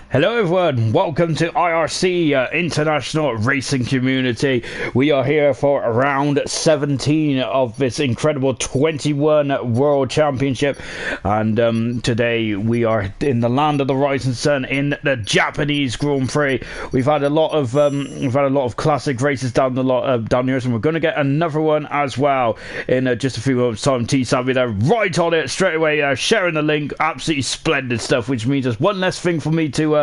Hello everyone, welcome to IRC International Racing Community. We are here for round 17 of this incredible 21 World Championship, and today we are in the land of the rising sun in the Japanese Grand Prix. We've had a lot of classic races down here, and we're going to get another one as well in just a few moments time. T-Savvy there, right on it straight away, sharing the link. Absolutely splendid stuff, which means there's one less thing for me to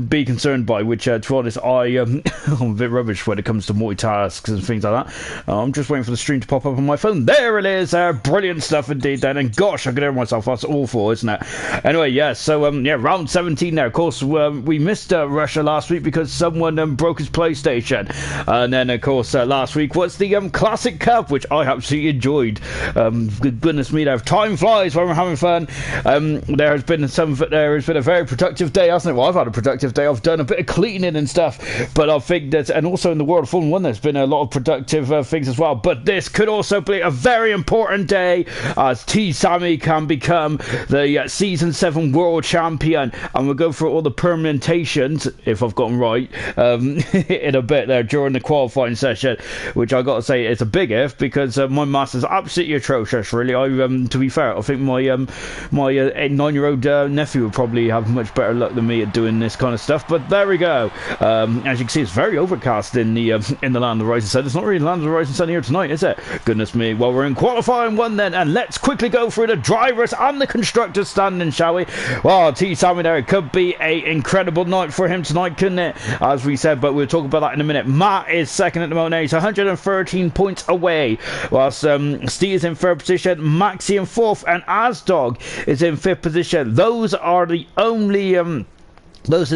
be concerned by, which to be honest I'm a bit rubbish when it comes to multitasks and things like that. I'm just waiting for the stream to pop up on my phone. There it is. Brilliant stuff indeed then, and gosh, I can hear myself. That's awful, isn't it? Anyway, yeah, so round 17 now. Of course, we missed Russia last week because someone broke his PlayStation, and then of course last week was the Classic Cup, which I absolutely enjoyed. Goodness me, there time flies when we're having fun. There has been a very productive day, hasn't it? Well, I've had a productive day. I've done a bit of cleaning and stuff, but I think that, and also in the world of Formula 1 there's been a lot of productive things as well, but this could also be a very important day as T-Sammy can become the Season 7 World Champion, and we'll go through all the permutations, if I've gotten right, in a bit there during the qualifying session, which I gotta say it's a big if, because my maths is absolutely atrocious, really. To be fair, I think my 9-year-old nephew would probably have much better luck than me at doing this kind of stuff, but there we go. As you can see, it's very overcast in the land of the rising sun. It's not really the land of the rising sun here tonight, is it? Goodness me. Well, we're in qualifying one then, and let's quickly go through the drivers and the constructors standing, shall we? Well, T-Sammy there, it could be an incredible night for him tonight, couldn't it? As we said, but we'll talk about that in a minute. Matt is second at the moment. He's 113 points away, whilst Steve is in third position, Maxi in fourth, and Asdog is in fifth position. Those are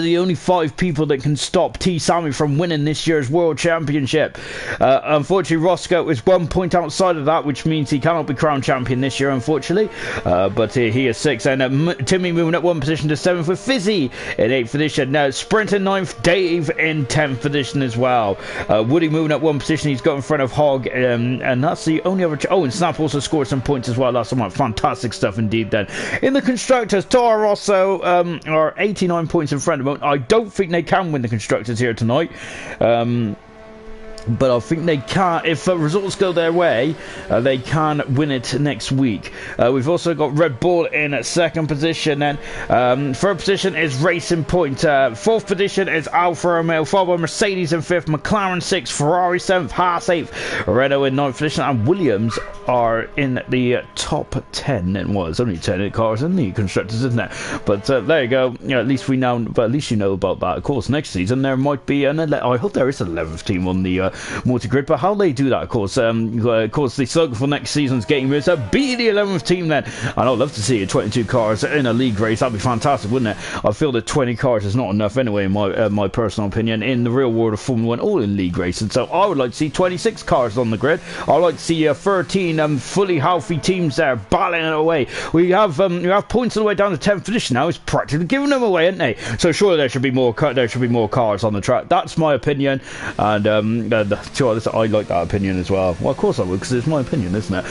the only 5 people that can stop T-Sammy from winning this year's World Championship. Unfortunately, Roscoe is 1 point outside of that, which means he cannot be crowned champion this year, unfortunately. But he is 6th, and Timmy moving up 1 position to 7th, with Fizzy in 8th position. Now, Sprint in 9th, Dave in 10th position as well. Woody moving up 1 position, he's got in front of Hog, and that's the only other... and Snap also scored some points as well last time. Fantastic stuff indeed then. In the constructors, Toro Rosso are 89 points in front of them. I don't think they can win the constructors here tonight, but I think they can, if results go their way, they can win it next week. We've also got Red Bull in at 2nd position, and 3rd position is Racing Point, 4th position is Alfa Romeo, followed by Mercedes in 5th, McLaren 6th, Ferrari 7th, Haas 8th, Renault in 9th position, and Williams are in the top 10. And well, it's only 10 cars in the constructors, isn't it? But there you go. At least we know, but at least you know about that. Of course, next season there might be I hope there is an 11th team on the multi-grid, but how they do that, of course, the slogan for next season's game is be the 11th team then, and I'd love to see 22 cars in a league race. That'd be fantastic, wouldn't it? I feel that 20 cars is not enough anyway, in my personal opinion, in the real world of Formula 1, all in league racing. So I would like to see 26 cars on the grid. I'd like to see 13 fully healthy teams there battling it away. We have points all the way down to 10th position now. It's practically giving them away, isn't they? So surely there should be more cars on the track. That's my opinion, and I like that opinion as well. Well, of course I would, because it's my opinion, isn't it?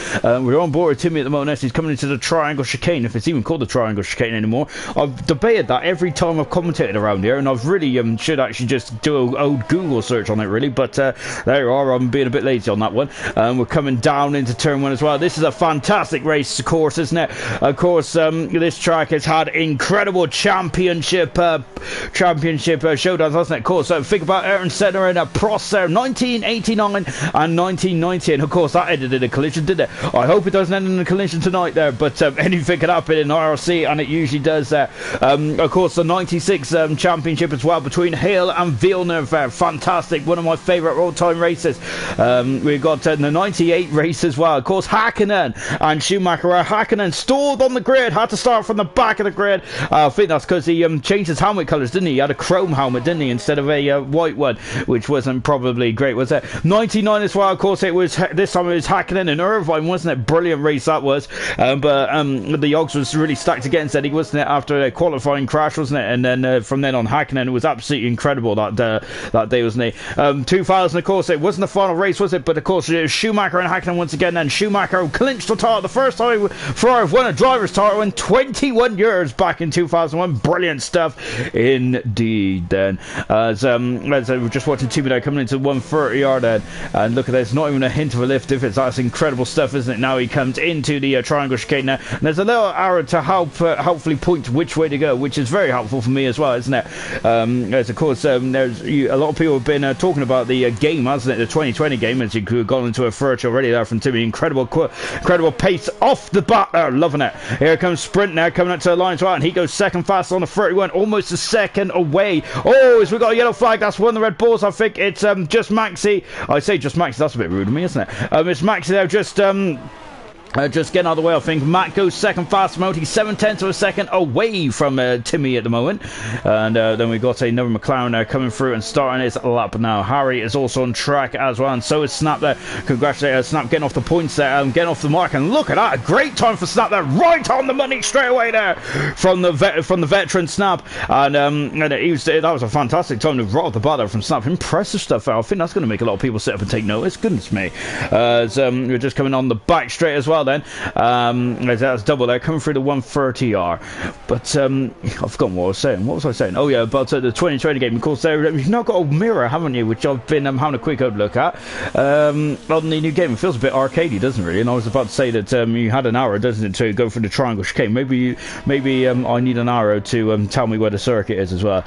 We're on board with Timmy at the moment. He's coming into the Triangle Chicane, if it's even called the Triangle Chicane anymore. I've debated that every time I've commentated around here, and I've really should actually just do an old Google search on it, really. But there you are. I'm being a bit lazy on that one. We're coming down into turn 1 as well. This is a fantastic race course, isn't it? Of course, this track has had incredible championship showdowns, hasn't it? Of course, think about Ayrton Senna and Prost there, 1989 and 1990, and of course that ended in a collision, didn't it? I hope it doesn't end in a collision tonight there, but anything can happen in IRC, and it usually does there. Of course, the 96 championship as well between Hale and Villeneuve, fantastic, one of my favourite all-time races. We've got the 98 race as well. Of course, Hakkinen and Schumacher. Hakkinen stalled on the grid, had to start from the back of the grid. I think that's because he changed his helmet colours, didn't he? He had a chrome helmet, didn't he, instead of a white one, which wasn't probably great great, was it? 99 as well, of course. It was this time it was Hakkinen and Irvine, wasn't it? Brilliant race that was. But the Yogs was really stacked against Eddie, wasn't it? After a qualifying crash, wasn't it? And then from then on, Hakkinen, it was absolutely incredible that day, wasn't it? 2000, of course, it wasn't the final race, was it? But of course, it was Schumacher and Hakkinen once again. And Schumacher clinched the title, the first time Ferrari have won a driver's title in 21 years back in 2001. Brilliant stuff indeed. Then as we're just watching Timmy now coming into 130 yard then, and look at this, not even a hint of a lift difference. That's incredible stuff, isn't it? Now he comes into the triangle chicane now, and there's a little arrow to hopefully point which way to go, which is very helpful for me as well, isn't it? As of course there's a lot of people have been talking about the game, hasn't it? The 2020 game, as you could have gone into a first already there from Timmy. Incredible pace off the bat there, loving it. Here comes Sprint now coming up to the line as well, and he goes second fast on the 31, almost a second away. Oh, as we got a yellow flag, that's one of the Red Bulls. I think it's just Maxi. I say just Maxi, that's a bit rude of me, isn't it? It's Maxi there just getting out of the way. I think Matt goes second fast mode. He's 7/10 of a second away from Timmy at the moment. And then we got another McLaren coming through and starting his lap now. Harry is also on track as well, and so is Snap there. Congratulations, Snap, getting off the points there, getting off the mark. And look at that, a great time for Snap there, right on the money straight away there from the veteran Snap. And that was a fantastic time to right off the bat there from Snap. Impressive stuff there. I think that's going to make a lot of people sit up and take notice. Goodness me. We're just coming on the back straight as well then. That's double there, coming through the 130R. But I've forgotten what I was saying. What was I saying? Oh yeah, about the 2020 game. Of course, you've now got a mirror, haven't you? Which I've been having a quick look at. On the new game, it feels a bit arcadey, doesn't it? Really? And I was about to say that you had an arrow, doesn't it, to go for the triangle chicane. Maybe I need an arrow to tell me where the circuit is as well.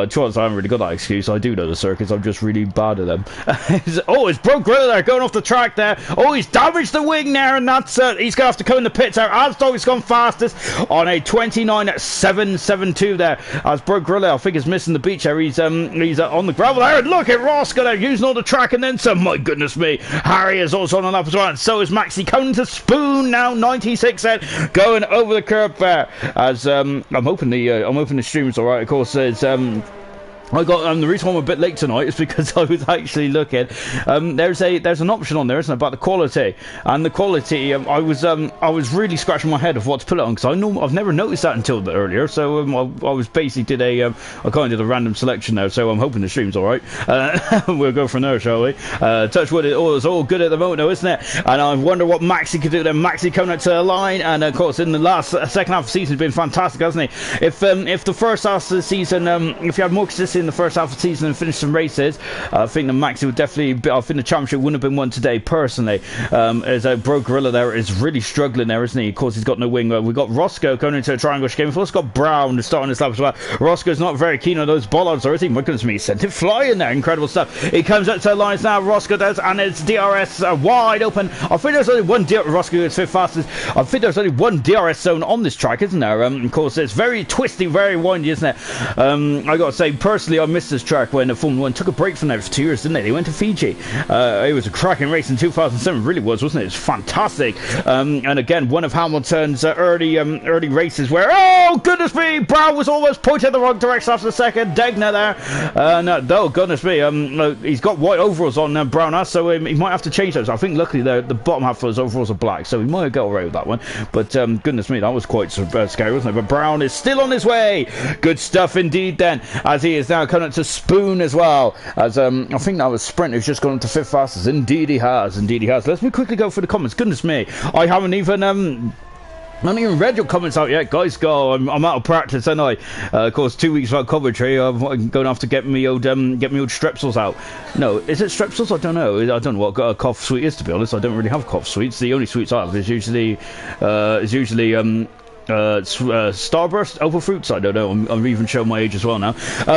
Chances I haven't really got that excuse. I do know the circuits. I'm just really bad at them. It's Bro Gorilla there going off the track there. Oh, he's damaged the wing there, and that's he's going to have to come in the pits there. Asdog's gone fastest on a 29.772 there. As Bro Gorilla, I think, is missing the beach there. He's on the gravel there. And look at Roscoe there, using all the track and then some. My goodness me. Harry is also on the lap as well, and so is Maxi. Coming to Spoon now, 96 going over the curb there. As I'm hoping the stream's alright. Of course, it's I got the reason why I'm a bit late tonight is because I was actually looking. There's an option on there, isn't it, about the quality, and the quality. I was really scratching my head of what to put it on, because I've never noticed that until a bit earlier. So I was basically I kind of did a random selection there. So I'm hoping the stream's all right. We'll go from there, shall we? Touch wood, it's all good at the moment, though, isn't it? And I wonder what Maxi could do then. Maxi coming out to the line, and of course in the second half of the season has been fantastic, hasn't he? If the first half of the season, if you had more consistency in the first half of the season and finished some races, I think the Maxi would definitely be, I think the championship wouldn't have been won today personally. As Bro Gorilla there is really struggling there, isn't he? Of course, he's got no wing. We've got Roscoe going into a triangle chicane. We've also got Brown starting this lap as well. Roscoe's not very keen on those bollards, or is he? My goodness me, he sent it flying there. Incredible stuff. He comes up to the lines now, Roscoe does, and it's DRS wide open. I think there's only one Roscoe is fifth fastest. I think there's only one DRS zone on this track, isn't there? Of course, it's very twisty, very windy, isn't it? I got to say, personally, I missed this track when Formula 1 took a break from there for 2 years, didn't they? They went to Fiji. It was a cracking race in 2007, really was, wasn't it? It was fantastic. And again, one of Hamilton's early races where, oh goodness me, Brown was almost pointed in the wrong direction after the second. Degner there. No, goodness me, he's got white overalls on Brown has, so he might have to change those. I think luckily the bottom half of those overalls are black, so he might have got away with that one. But goodness me, that was quite scary, wasn't it? But Brown is still on his way. Good stuff indeed then, as he is now coming to Spoon as well, as I think that was Sprint who's just gone into fifth fastest. Indeed he has. Let's quickly go for the comments. Goodness me, I haven't even read your comments out yet, guys. I'm out of practice, aren't I? Of course, 2 weeks without commentary. I'm going to have to get me old strepsils out. No, is it strepsils? I don't know. I don't know what a cough sweet is, to be honest. I don't really have cough sweets. The only sweets I have is usually Starburst, Opal Fruits. I don't know. I'm even showing my age as well now.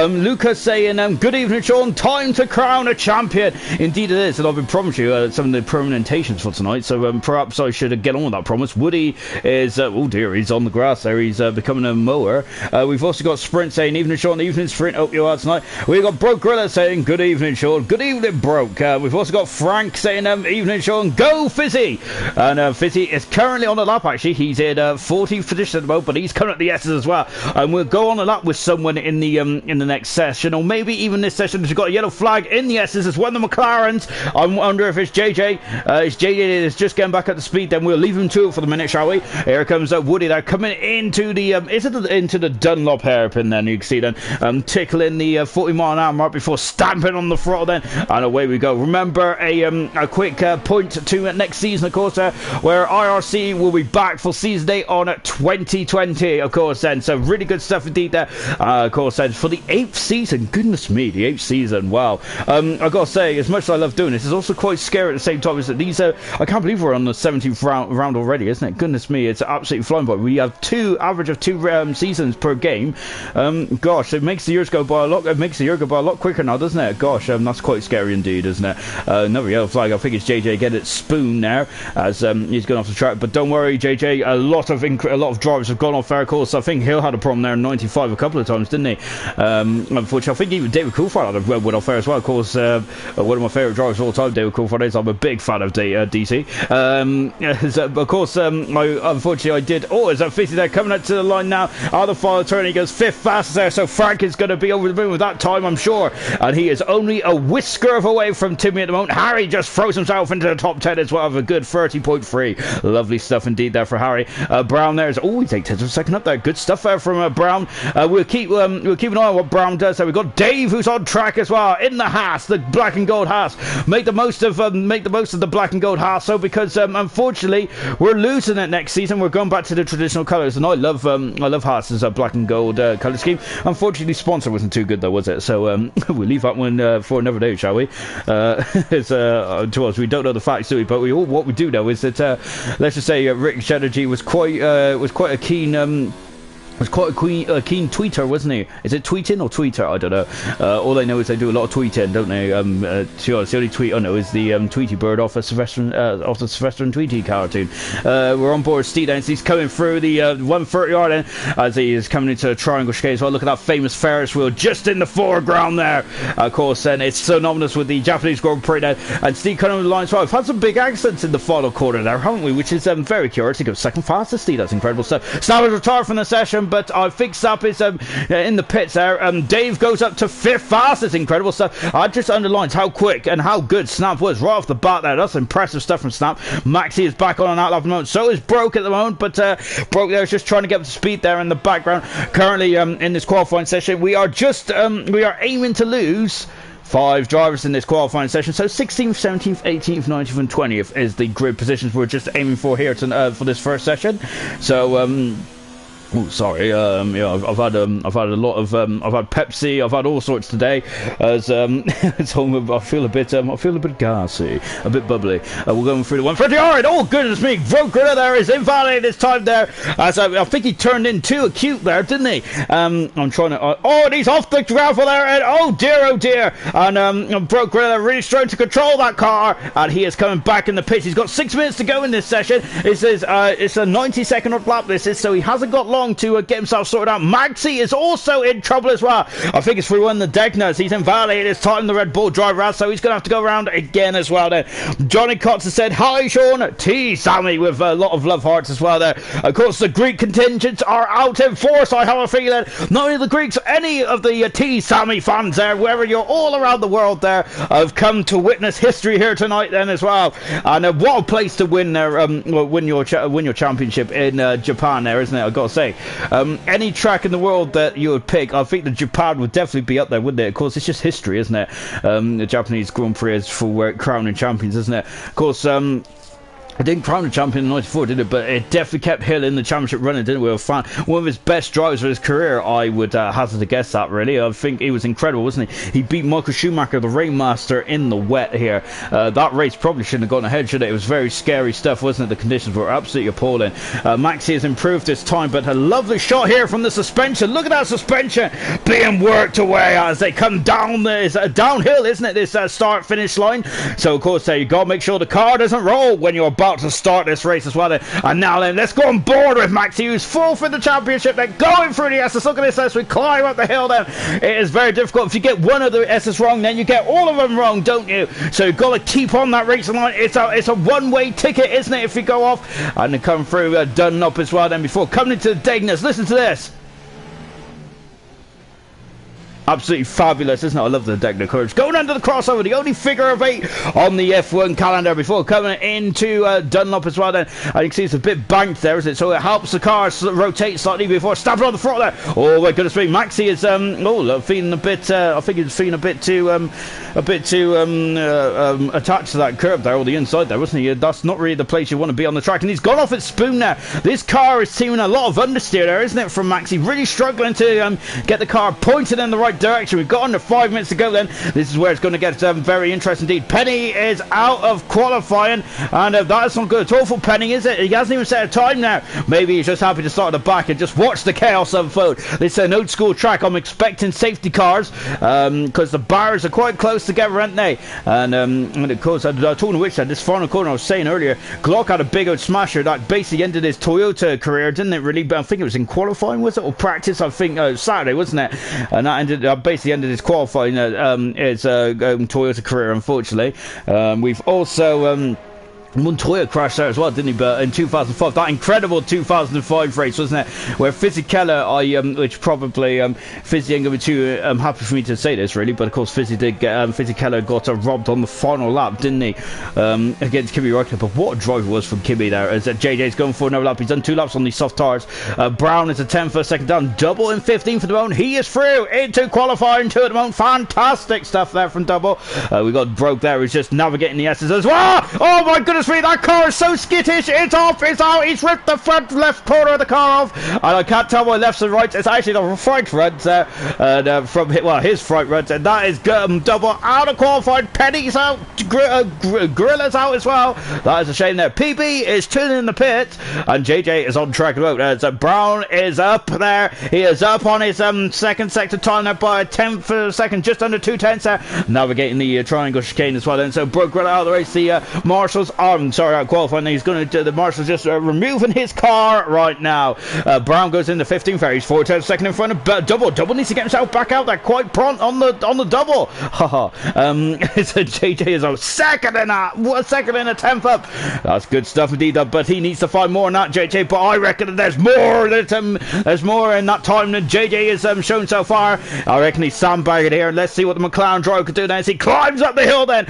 Lucas saying, good evening, Sean. Time to crown a champion. Indeed it is, and I've been promising you some of the permanentations for tonight, so perhaps I should get on with that promise. Woody is, oh dear, he's on the grass there. He's becoming a mower. We've also got Sprint saying, evening, Sean. Evening, Sprint. Hope you are tonight. We've got Broke Gorilla saying, good evening, Sean. Good evening, Broke. We've also got Frank saying, evening, Sean. Go Fizzy. And Fizzy is currently on the lap, actually. He's in 40th position at the moment, but he's coming at the S's as well. And we'll go on a lot with someone in the next session, or maybe even this session. We've got a yellow flag in the S's. It's one of the McLarens. I wonder if it's JJ. It's JJ that's just getting back up to speed. Then we'll leave him to it for the minute, shall we? Here comes Woody there coming into the into the Dunlop hairpin. Then you can see then tickling the 40 mile an hour mark before stamping on the throttle. Then and away we go. Remember a quick point to next season, of course, where IRC will be back for season 8 on 2020, of course. Then so really good stuff indeed there. Of course, then for the 8th season. Goodness me, the 8th season. Wow. I've got to say, as much as I love doing this, it's also quite scary at the same time. Is that these I can't believe we're on the 17th round already, isn't it? Goodness me, it's absolutely flying by. We have average of two seasons per game. Gosh, it makes the years go by a lot. It makes the year go by a lot quicker now, doesn't it? Gosh, that's quite scary indeed, isn't it? Another yellow flag. I think it's JJ get it spoon now as he's gone off the track. But don't worry, JJ. A lot of drivers have gone off fair course. I think Hill had a problem there in 95 a couple of times, didn't he? Unfortunately, I think even David Coulthard went off fair as well. Of course, one of my favourite drivers of all time, David Coulthard is. I'm a big fan of DC. Of course, unfortunately, I did. Oh, is that 50 there coming out to the line now? Out of the final turn, he goes 5th fastest there. So Frank is going to be over the moon with that time, I'm sure. And he is only a whisker away from Timmy at the moment. Harry just throws himself into the top 10 as well, with a good 30.3. Lovely stuff indeed there for Harry. Brown there is. Oh, he takes 10th second up there. Good stuff there from Brown. We'll keep an eye on what Brown does. So we've got Dave who's on track as well in the Haas, the black and gold Haas. Make the most of the black and gold Haas. So because unfortunately we're losing it next season, we're going back to the traditional colours, and I love Haas's black and gold colour scheme. Unfortunately, sponsor wasn't too good though, was it? So we'll leave that one for another day, shall we? To us, we don't know the facts, do we? But what we do know is that let's just say Rick Chatterjee was quite a keen. Was quite a keen tweeter, wasn't he? Is it tweeting or tweeter? I don't know. All I know is they do a lot of tweeting, don't they? The only tweet I know is the Tweety Bird off the Sylvester and Tweety cartoon. We're on board Steve Dance. He's coming through the 130 yard end as he is coming into a triangle chicane as well. Look at that famous Ferris wheel just in the foreground there. Of course, then it's synonymous with the Japanese Grand Prix now. And Steve coming on the line as well. We've had some big accidents in the final quarter there, haven't we? Which is very curious. He goes second fastest, Steve. That's incredible stuff. Snap is retired from the session, but I think Snap is in the pits there. Dave goes up to 5th fastest. Incredible stuff. I just underlines how quick and how good Snap was right off the bat there. That's impressive stuff from Snap. Maxi is back on an outlap at the moment. So is Broke at the moment, but Broke there is just trying to get up to speed there in the background. Currently in this qualifying session, we are aiming to lose 5 drivers in this qualifying session. So 16th, 17th, 18th, 19th and 20th is the grid positions we're just aiming for here for this first session. So oh, sorry. Yeah, I've had a lot of I've had Pepsi. I've had all sorts today. As I feel a bit gassy, a bit bubbly. We're going through the 130 yard. Oh goodness me! Broke Griller there is invalid this time there. As I think he turned in too acute there, didn't he? I'm trying to. Oh, and he's off the gravel there. And oh dear. And Broke Griller really trying to control that car, and he is coming back in the pits. He's got 6 minutes to go in this session. It says it's a 90-second lap. This is so he hasn't got long to get himself sorted out. Maxi is also in trouble as well. I think it's through one of the Degners. He's invalidated his time, the Red Bull driver has, so he's going to have to go around again as well then. Johnny Cox has said, hi Sean, T Sammy with a lot of love hearts as well there. Of course, the Greek contingents are out in force, I have a feeling. Not only the Greeks, any of the T Sammy fans there, wherever you're all around the world there, have come to witness history here tonight then as well. And what a place to win there, win your championship in Japan there, isn't it? I've got to say. Any track in the world that you would pick, I think the Japan would definitely be up there, wouldn't it? Of course, it's just history, isn't it? The Japanese Grand Prix is for crowning champions, isn't it? Of course, it didn't crown the champion in 94, did it? But it definitely kept Hill in the championship running, didn't it? One of his best drivers of his career, I would hazard to guess that, really. I think he was incredible, wasn't he? He beat Michael Schumacher, the Rainmaster, in the wet here. That race probably shouldn't have gone ahead, should it? It was very scary stuff, wasn't it? The conditions were absolutely appalling. Maxi has improved this time, but a lovely shot here from the suspension. Look at that suspension being worked away as they come down. It's downhill, isn't it? This start-finish line. So, of course, you got to make sure the car doesn't roll when you're about to start this race as well then. And now then, let's go on board with Maxi, who's fourth in the championship. They're going through the SS. Look at this as we climb up the hill then. It is very difficult. If you get one of the SS wrong, then you get all of them wrong, don't you? So you've got to keep on that racing line. It's a one-way ticket, isn't it, if you go off? And they come through Dunlop as well then before coming into the Degners. Listen to this. Absolutely fabulous, isn't it? I love the Degner curves. Going under the crossover, the only figure of 8 on the F1 calendar before coming into Dunlop as well then. And you can see it's a bit banked there, isn't it? So it helps the car rotate slightly before stabbing on the front there. Oh my goodness me, Maxi is feeling a bit I think he's feeling a bit too attached to that curb there, or the inside there, wasn't he? That's not really the place you want to be on the track. And he's gone off at Spoon now. This car is seeing a lot of understeer there, isn't it, from Maxi? Really struggling to get the car pointed in the right direction. We've got under 5 minutes to go then. This is where it's going to get very interesting indeed. Penny is out of qualifying, and that is not good at all for Penny, is it? He hasn't even set a time now. Maybe he's just happy to start at the back and just watch the chaos unfold. This is an old school track. I'm expecting safety cars because the bars are quite close together, aren't they? And of course, talking of which, this final corner I was saying earlier, Glock had a big old smasher that basically ended his Toyota career, didn't it, really? But I think it was in qualifying, was it, or practice? I think Saturday, wasn't it? And that basically ended his qualifying his Toyota career, unfortunately. We've also Montoya crashed there as well, didn't he? But in 2005, that incredible 2005 race, wasn't it? Where Fisichella, which probably Fizzy ain't gonna be too happy for me to say this, really, but of course Fizzy did get Fisichella got robbed on the final lap, didn't he? Against Kimi Räikkönen. But what a drive it was from Kimi there, as JJ's going for another lap. He's done 2 laps on these soft tires. Brown is a 10 for a second down, Double in 15 for the moment. He is through into qualifying 2 at the moment. Fantastic stuff there from Double. We got Broke there, who's just navigating the S's as well. Oh my goodness me, that car is so skittish. It's off, it's out. He's ripped the front left corner of the car off, and I can't tell my lefts and rights. It's actually the front front from his front front, and that is Double out of qualifying. Penny's out, Gorilla's out as well. That is a shame there. PB is turning in the pit, and JJ is on track as Brown is up there. He is up on his second sector time there by a 10th of a second, just under 2/10 there, navigating the triangle chicane as well. And so broke right out of the race. The Marshals are out qualifying. He's going to the Marshals just removing his car right now. Brown goes into 15th there. He's 4/10 of a second in front of Double needs to get himself back out there quite prompt on the double. So JJ is a second and a 10th up. That's good stuff indeed, but he needs to find more than that, JJ. But I reckon that there's more in that time than JJ has shown so far. I reckon he's sandbagging here. Let's see what the McLaren driver could do then as he climbs up the hill then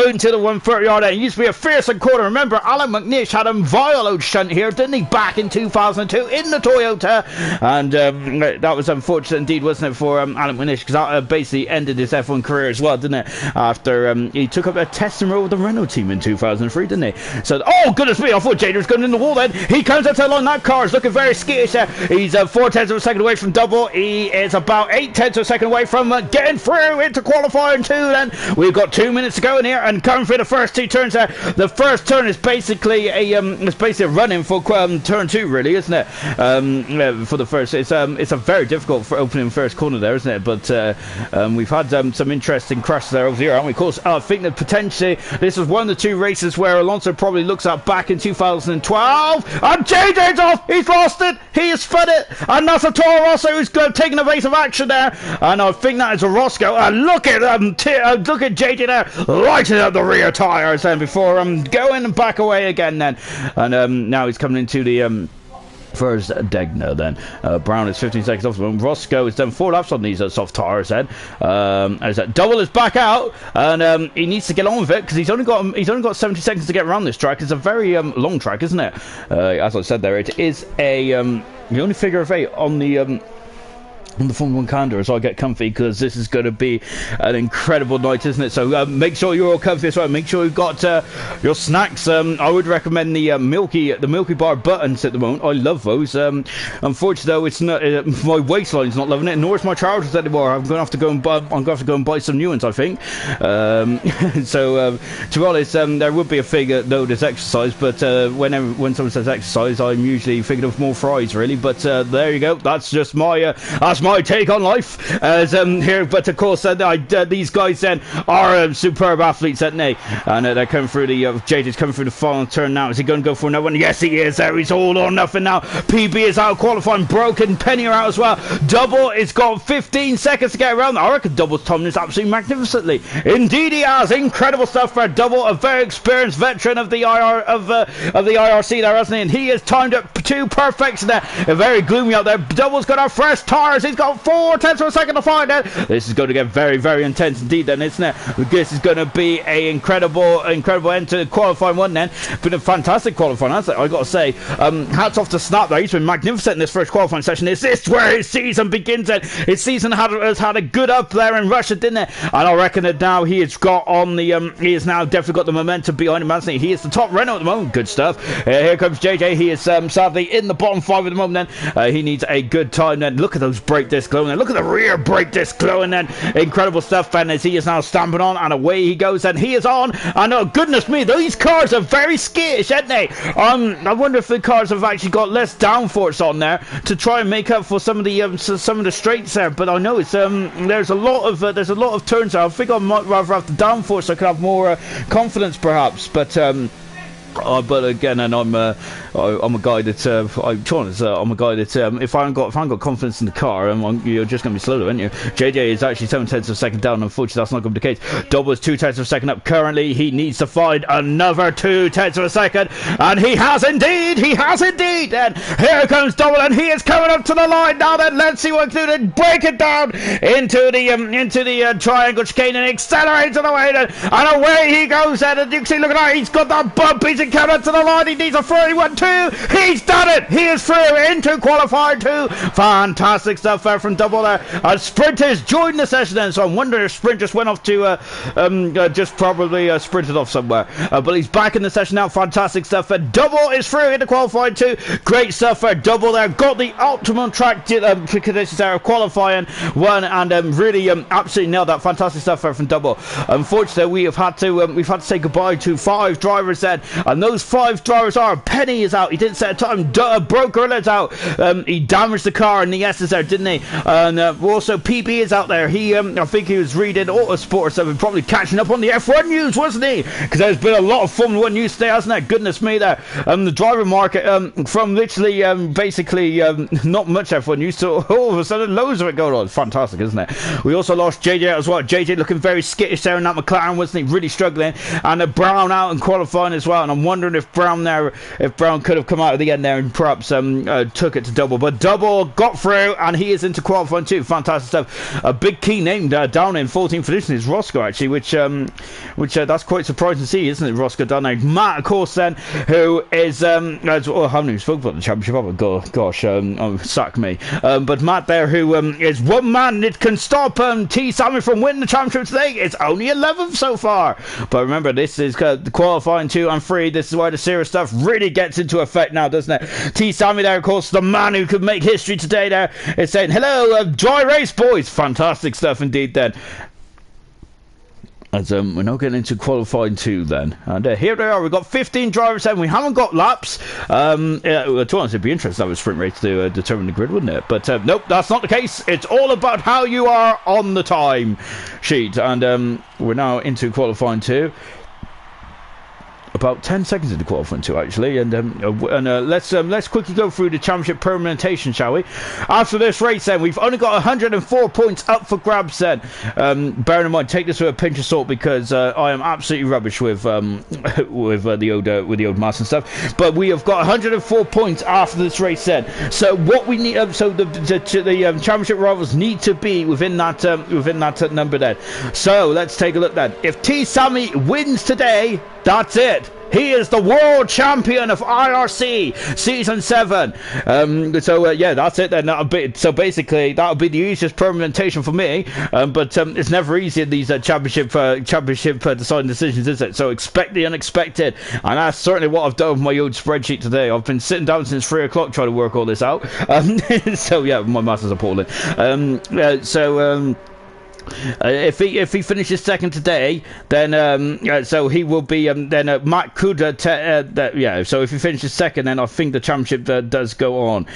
into the 130 yard end. He used to be a fearsome corner. Remember, Alan McNish had a vile old shunt here, didn't he, back in 2002 in the Toyota? And that was unfortunate indeed, wasn't it, for Alan McNish, because that basically ended his F1 career as well, didn't it? After he took up a testing role with the Renault team in 2003, didn't he? So, oh goodness me, I thought Jader was going in the wall then. He comes up to the line. That car is looking very skittish there. He's 4/10 of a second away from Double. He is about 8/10 of a second away from getting through into qualifying 2 then. We've got 2 minutes to go in here, and coming for the first 2 turns there. The first turn is basically a run-in for turn 2, really, isn't it? For the first, it's a very difficult for opening first corner there, isn't it? But we've had some interesting crashes there over the year, haven't we? Of course, I think that potentially this was one of the 2 races where Alonso probably looks at back in 2012, and JJ's off. He's lost it. He has spun it, and that's a Toro Rosso who's taking evasive action there, and I think that is a Roscoe. And look at JJ there, lighting up the rear tires then before going back away again then, and now he's coming into the first Degner then. Brown is 15 seconds off. Roscoe has done 4 laps on these soft tires then. As that Double is back out, and he needs to get on with it because he's only got 70 seconds to get around this track. It's a very long track, isn't it? As I said there, it is the only figure of 8 on the Formula 1 calendar as I get comfy, because this is going to be an incredible night, isn't it? So make sure you're all comfy as well. Make sure you've got your snacks. I would recommend the Milky Bar buttons at the moment. I love those. Unfortunately, though, it's not my waistline's not loving it, nor is my trousers anymore. I'm going to have to go and buy some new ones, I think. So to be honest, there would be a figure though there's exercise, but when someone says exercise, I'm usually thinking of more fries, really. But there you go. That's just my my take on life. Here, but of course, these guys then are superb athletes, aren't they? And they're coming through the JJ's coming through the final turn now. Is he going to go for another one? Yes, he is. There, he's all or nothing now. PB is out qualifying. Broken Penny are out as well. Double, it's got 15 seconds to get around. I reckon Double's timed this absolutely magnificently. Indeed, he has. Incredible stuff for Double, a very experienced veteran of the IRC there, hasn't he? And he has timed it to perfection there. Very gloomy out there. Double's got our fresh tires. He's got 4/10 of a second to find it. This is going to get very, very intense indeed then, isn't it? This is going to be a incredible end to qualifying one then. Been a fantastic qualifying, hasn't it? I got to say, hats off to Snap there. He's been magnificent in this first qualifying session. Is this where his season begins then? His season has had a good up there in Russia, didn't it? And I reckon that now he has got on the he has now definitely got the momentum behind him, hasn't he? He is the top Renault at the moment. Good stuff. Here comes JJ. He is sadly in the bottom 5 at the moment then. He needs a good time then. Look at those brake discs glowing then. Look at the rear brake discs glowing then. Incredible stuff. And as he is now stamping on, and away he goes, and he is on. And oh goodness me, these cars are very skittish, aren't they? I wonder if the cars have actually got less downforce on there to try and make up for some of the straights there. But I know it's there's a lot of turns there. I think I might rather have the downforce so I could have more confidence perhaps. But again, and I'm a guy that I'm a guy that if I haven't got confidence in the car, you're just going to be slow, aren't you? JJ is actually 7/10 of a second down. Unfortunately, that's not going to be the case. Double is 2/10 of a second up currently. He needs to find another 2/10 of a second, and he has indeed. And here comes Double, and he is coming up to the line now. Then let's see what he can do. Break it down into the triangle chicane and accelerate to the way, and away he goes. And you can see, look at that. He's got that bump. He's coming up to the line. He needs a 31-2. He's done it. He is through into qualifying 2. Fantastic stuff there from Double there. And Sprinters joined the session then, so I'm wondering if Sprint just went off to just probably sprinted off somewhere. But he's back in the session now. Fantastic stuff. Double is through into qualifying 2. Great stuff for Double there. Got the optimum track conditions there of qualifying 1, and really absolutely nailed that. Fantastic stuff there from Double. Unfortunately, we've had to say goodbye to 5 drivers then. And those 5 drivers are: Penny is out. He didn't set a time. Broke Gorilla's out. He damaged the car in the S's there, didn't he? And also PB is out there. He, I think he was reading Autosport, so we're probably catching up on the F1 news, wasn't he? Because there's been a lot of Formula 1 news today, hasn't there? Goodness me, there. The driver market, from literally, basically, not much F1 news to all of a sudden loads of it going on. Fantastic, isn't it? We also lost JJ out as well. JJ looking very skittish there in that McLaren, wasn't he? Really struggling. And Brown out in qualifying as well. And I'm wondering if Brown could have come out at the end there and perhaps took it to Double, but Double got through and he is into qualifying 2. Fantastic stuff. A big key name down in 14th position is Roscoe, actually, which that's quite surprising to see, isn't it? Roscoe down there. Matt, of course, then, who is I haven't even spoken about the championship. Oh gosh, sack me. But Matt there, who is one man that can stop T Sammy from winning the championship today. It's only 11th so far, but remember, this is the qualifying 2 and 3. This is why the serious stuff really gets into effect now, doesn't it? T Sammy there, of course, the man who could make history today there, is saying, hello, dry race boys. Fantastic stuff indeed then. As we're now getting into qualifying 2 then, and here they are. We've got 15 drivers and we haven't got laps. To be honest, it'd be interesting to have a sprint race to determine the grid, wouldn't it? But nope, that's not the case. It's all about how you are on the time sheet, and we're now into qualifying 2. About 10 seconds into qualifying 2, actually, and let's quickly go through the championship permutation, shall we? After this race, then, we've only got 104 points up for grabs. Then, bearing in mind, take this with a pinch of salt, because I am absolutely rubbish with the old mass and stuff. But we have got 104 points after this race. Then, so what we need, the championship rivals need to be within that number. Then, so let's take a look. Then, if T Sammy wins today, that's it. He is the world champion of IRC Season 7. Yeah, that's it then. So basically, that'll be the easiest permutation for me. But it's never easy in these championship deciding decisions, is it? So expect the unexpected. And that's certainly what I've done with my old spreadsheet today. I've been sitting down since 3 o'clock trying to work all this out. So yeah, my maths is appalling. If he finishes second today, then so he will be. Then Matt could. Yeah. So if he finishes second, then I think the championship does go on.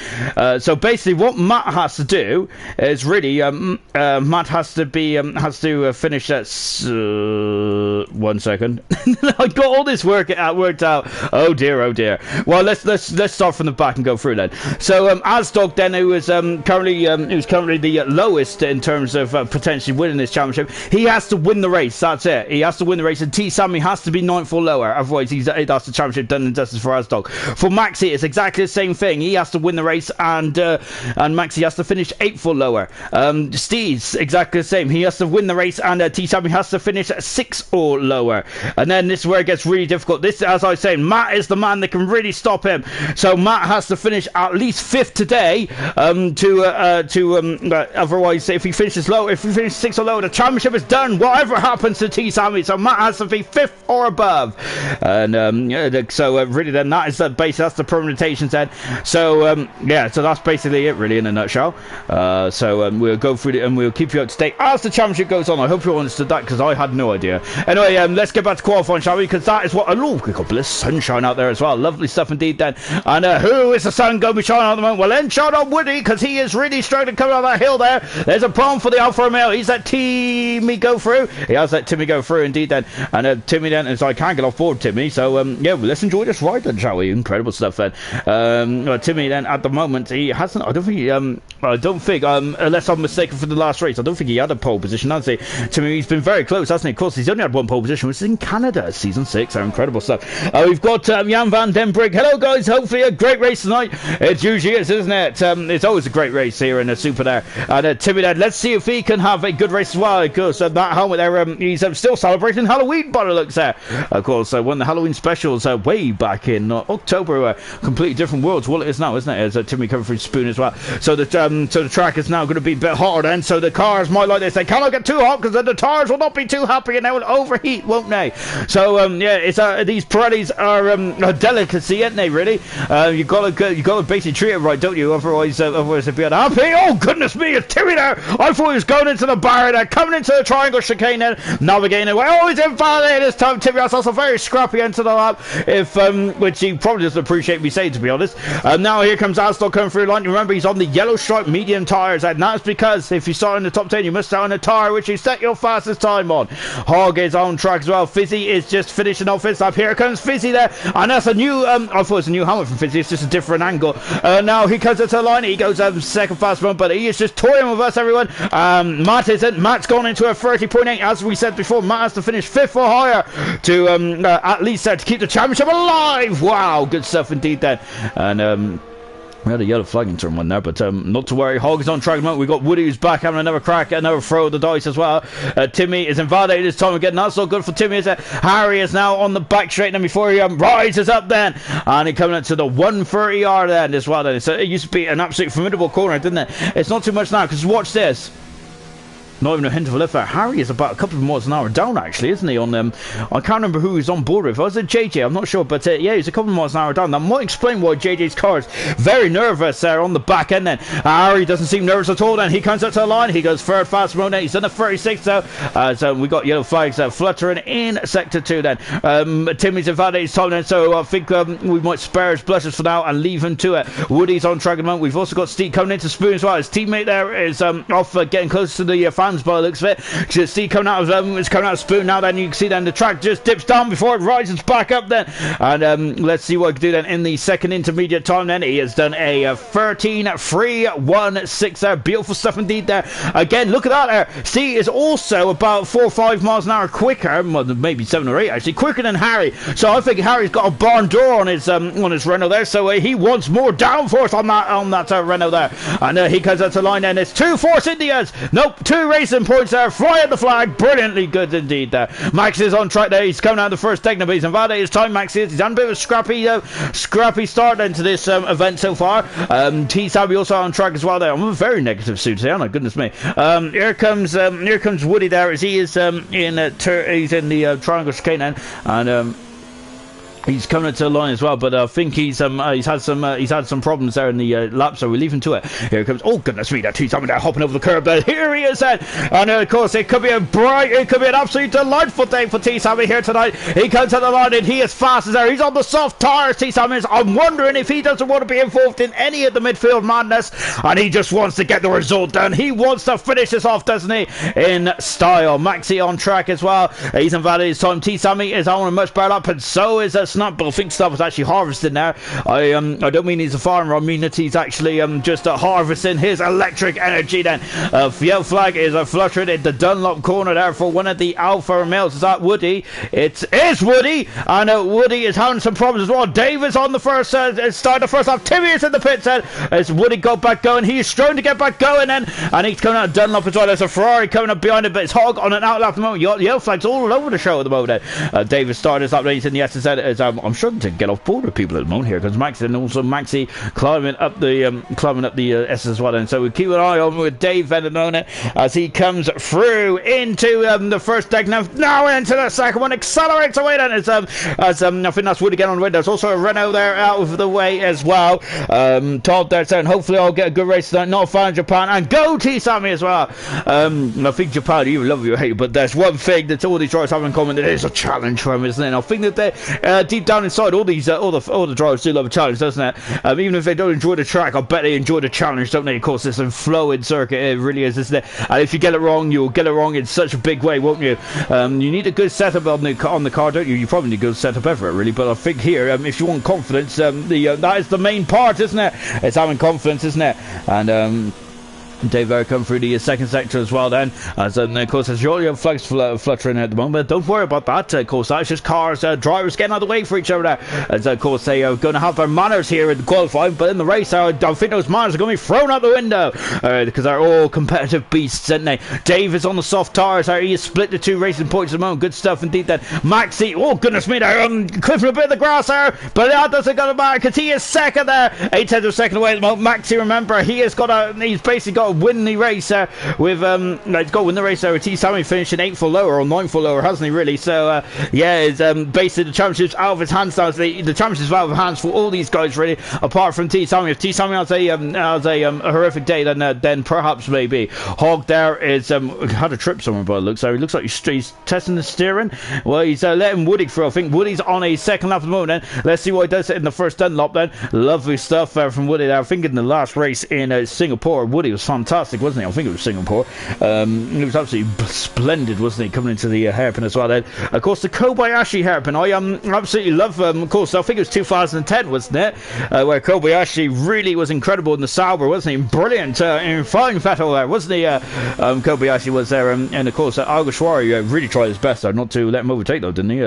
So basically, what Matt has to do is really Matt has to finish at 1 second. I got all this worked out. Oh dear, oh dear. Well, let's start from the back and go through then. So Asdog then, who is currently the lowest in terms of potentially winning this championship, he has to win the race. That's it. He has to win the race, and T Sammy has to be 9th or lower. Otherwise, that's the championship done and dusted for Asdog. For Maxi, it's exactly the same thing. He has to win the race, and Maxi has to finish 8th or lower. Steve's exactly the same. He has to win the race, and T Sammy has to finish 6th or lower. And then this is where it gets really difficult. This, as I was saying, Matt is the man that can really stop him. So Matt has to finish at least 5th today. Otherwise, if he finishes 6th or lower, the championship is done. Whatever happens to T Sammy, so Matt has to be 5th or above. And so really, then that is the base. That's the permutations then. So yeah, so that's basically it, really, in a nutshell. So we'll go through it and we'll keep you up to date as the championship goes on. I hope you all understood that, because I had no idea. Anyway, let's get back to qualifying, shall we? Because that is what. Oh, we've got a bit of sunshine out there as well. Lovely stuff indeed then. And who is the sun going to be shining on at the moment? Well, then shout out Woody, because he is really struggling coming up that hill there. There's a problem for the Alfa Romeo. He's that Timmy go through. He has that Timmy go through indeed then. And Timmy then, as I can't get off board Timmy. So yeah, well, let's enjoy this ride then, shall we? Incredible stuff then. Timmy then, at the moment, he hasn't. I don't think. Unless I'm mistaken for the last race, I don't think he had a pole position, has he? Timmy, he's been very close, hasn't he? Of course, he's only had one pole position, which is in Canada, season 6. Incredible stuff. We've got Jan van den Brink. Hello, guys. Hopefully a great race tonight. It usually is, isn't it? It's always a great race here in the Super there. And Timmy then, let's see if he can have a good race as well. Of course, that helmet there, he's still celebrating Halloween by the looks there. Of course, one of the Halloween specials way back in October. Completely different worlds. Well, it is now, isn't it? As Timmy coming through Spoon as well. So the track is now going to be a bit hotter then. So the cars might like this. They cannot get too hot, because then the tires will not be too happy and they will overheat, won't they? So yeah, it's these Pirellis are a delicacy, aren't they? Really, you got to basically treat it right, don't you? Otherwise it'd be unhappy. Oh goodness me, it's Timmy there. I thought he was going into the barrier there, coming into the triangle chicane there, navigating away. Oh, he's invalidated this time. Timmy, that's also very scrappy into the lap, which he probably doesn't appreciate me saying, to be honest. Now here comes Asdog coming through the line. Remember, he's on the yellow stripe medium tyres, and that's because if you start in the top 10, you must start on a tyre which you set your fastest time on. Hog is on track as well. Fizzy is just finishing off his lap. Here comes Fizzy there, and that's a new I thought it was a new helmet from Fizzy. It's just a different angle. Now he comes into the line. He goes second fast one, but he is just toying with us, everyone. Matt isn't. Matt's gone into a 30.8. As we said before, Matt has to finish 5th or higher to at least to keep the championship alive. Wow, good stuff indeed then. And we had a yellow flag in turn 1 there, but not to worry. Hog is on track at the moment. We've got Woody who's back having another crack, another throw of the dice as well. Timmy is invalidated this time again. That's not good for Timmy, is it? Harry is now on the back straight, and before he rises up then, and he coming up to the 130R then as well. Then. So it used to be an absolute formidable corner, didn't it? It's not too much now, because watch this. Not even a hint of a lift there. Harry is about a couple of miles an hour down, actually, isn't he? On I can't remember who he's on board with. Was it JJ? I'm not sure, but yeah, he's a couple of miles an hour down. That might explain why JJ's car is very nervous there on the back end. Then Harry doesn't seem nervous at all. Then he comes up to the line. He goes third fast mode. He's done a 36 though. So we got yellow flags fluttering in sector 2. Then Timmy's invalidated his time. Then so I think we might spare his blushes for now and leave him to it. Woody's on track at the moment. We've also got Steve coming into Spoon as well. His teammate there is off getting close to the fans by the looks of it. Just see coming out of Spoon now. Then you can see then the track just dips down before it rises back up then. And let's see what he can do then in the second intermediate time. Then he has done a 13.316 there. Beautiful stuff indeed there. Again, look at that there. Steve is also about 4 or 5 miles an hour quicker, maybe 7 or 8 actually, quicker than Harry. So I think Harry's got a barn door on his Renault there. So he wants more downforce on that Renault there. And he comes out to line then. It's 2 Force Indias. Nope, 2 racing points there. Flying the flag. Brilliantly good indeed there. Max is on track there. He's coming out the first techno, but he's invalidated his time. Max is. He's done a bit of a scrappy start into this event so far. T Sabby also on track as well there. I'm a very negative suit today, aren't I? Goodness me. Here comes Woody there as he is he's in the triangle chicane and He's coming into the line as well, but I think he's had some problems there in the lap, so we leave him to it. Here comes, oh goodness me, that T-Sammy there hopping over the curb there. Here he is then, and of course it could be an absolute delightful day for T-Sammy here tonight. He comes to the line and he is fast as there. He's on the soft tires, T-Sammy is. I'm wondering if he doesn't want to be involved in any of the midfield madness, and he just wants to get the result done. He wants to finish this off, doesn't he? In style. Maxi on track as well. He's invalid his time. T-Sammy is on a much better up, and so is Snap, but I think Snap was actually harvesting there. I don't mean he's a farmer, I mean that he's actually just harvesting his electric energy then. Yellow flag is fluttering in the Dunlop corner there for one of the Alpha males. Is that Woody? It is Woody, and Woody is having some problems as well. Dave is on the first start the first half. Timmy is in the pits then as Woody got back going. He's trying to get back going then, and he's coming out of Dunlop as well. There's a Ferrari coming up behind him, but it's Hog on an outlap at the moment. Yellow flag's all over the show at the moment then. David started his lap then. He's in the SSN as I'm struggling to get off board with people at the moment here because Maxi and also Maxi climbing up the S as well. And so we keep an eye on with Dave at the moment as he comes through into the first deck now into the second one, accelerates away then as I think that's Wood again on the way. There's also a Renault there out of the way as well. Todd there saying hopefully I'll get a good race tonight. Not a fan of Japan, and go T-Sammy as well. I think Japan, you love you hate, but there's one thing that all these drivers have in common: it is a challenge for them, isn't it? And I think that they deep down inside all the drivers do love a challenge, doesn't it? Even if they don't enjoy the track, I bet they enjoy the challenge, don't they? Of course, it's a flowing circuit, it really is, isn't it? And if you get it wrong, you'll get it wrong in such a big way, won't you? You need a good setup on the car, don't you? You probably need a good setup ever, really. But I think here, if you want confidence, that is the main part, isn't it? It's having confidence, isn't it? And Dave there come through the second sector as well then, as of course there's your flags fluttering at the moment. Don't worry about that, of course that's just cars, drivers getting out of the way for each other there, as of course they are going to have their manners here in the qualifying, but in the race I think those manners are going to be thrown out the window, because they're all competitive beasts, aren't they? Dave is on the soft tires, he has split the two racing points at the moment. Good stuff indeed then. Maxi, oh goodness me, they're clipping a bit of the grass there, but that doesn't go to matter because he is second there, 8 tenths of a second away at the moment. Maxi, remember, he's basically got win the race with he's got to win the race there with T-Sammy finishing 8th or lower or 9th or lower, hasn't he really? So yeah, it's basically the championships out of his hands now. The championships out of his hands for all these guys really, apart from T-Sammy. If T-Sammy has a horrific day, then perhaps maybe. Hog there is had a trip somewhere by the looks, so he looks like he's testing the steering. Well, he's letting Woody through. I think Woody's on a second lap at the moment then. Let's see what he does in the first Dunlop then. Lovely stuff from Woody there. I think in the last race in Singapore, Woody was fantastic, wasn't he? I think it was Singapore. It was absolutely splendid, wasn't he, coming into the hairpin as well then. Of course, the Kobayashi hairpin, I absolutely love, of course, I think it was 2010, wasn't it? Where Kobayashi really was incredible in the Sauber, wasn't he? Brilliant, in flying Vettel there, wasn't he? Kobayashi was there, and of course, Alguersuari really tried his best there, not to let him overtake though, didn't he?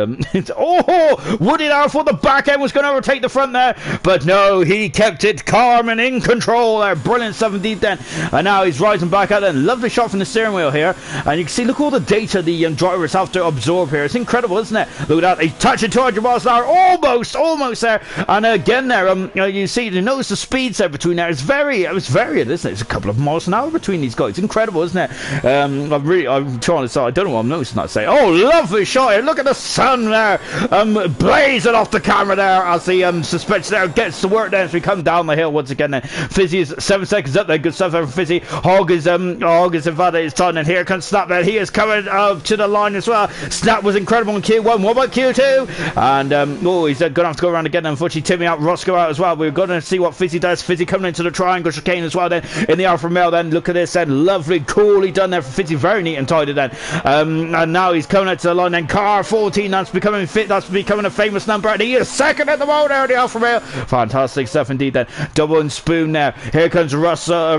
Oh, Woody there, I thought the back end was going to overtake the front there, but no, he kept it calm and in control there. Brilliant stuff indeed then, and now he's rising back out then. Lovely shot from the steering wheel here, and you can see, look all the data the drivers have to absorb here. It's incredible, isn't it? Look at that, he's touching 200 miles an hour, almost there, and again there, you notice the speeds there between there. It's varying, isn't it? It's a couple of miles an hour between these guys. It's incredible, isn't it? I'm trying to say, I don't know what I'm noticing that say. Oh, lovely shot here. Look at the sun there, blazing off the camera there as the suspension there gets to work there as we come down the hill once again then. Fizzy is 7 seconds up there. Good stuff there from Fizzy. Hog is invalid his time, and here comes Snap there. He is coming to the line as well. Snap was incredible in Q1. What about Q2? And he's going to have to go around again. Unfortunately, Timmy out, Roscoe out as well. We're going to see what Fizzy does. Fizzy coming into the triangle chicane as well then in the Alfa Romeo then. Look at this then. Lovely, coolly done there for Fizzy. Very neat and tidy then. And now he's coming out to the line then. Car 14, that's becoming a famous number, and he is second at the moment there in the Alfa Romeo. Fantastic stuff indeed then. Double and spoon now. Here comes Roscoe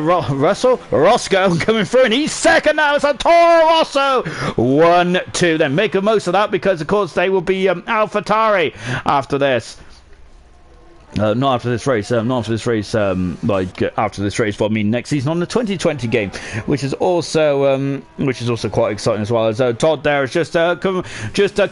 coming through, and he's second now. It's a Toro Rosso. 1-2 then. Make the most of that, because of course they will be AlphaTauri after this. Not after this race, not after this race, after this race, but I mean next season on the 2020 game, which is also quite exciting as well. As Todd there has just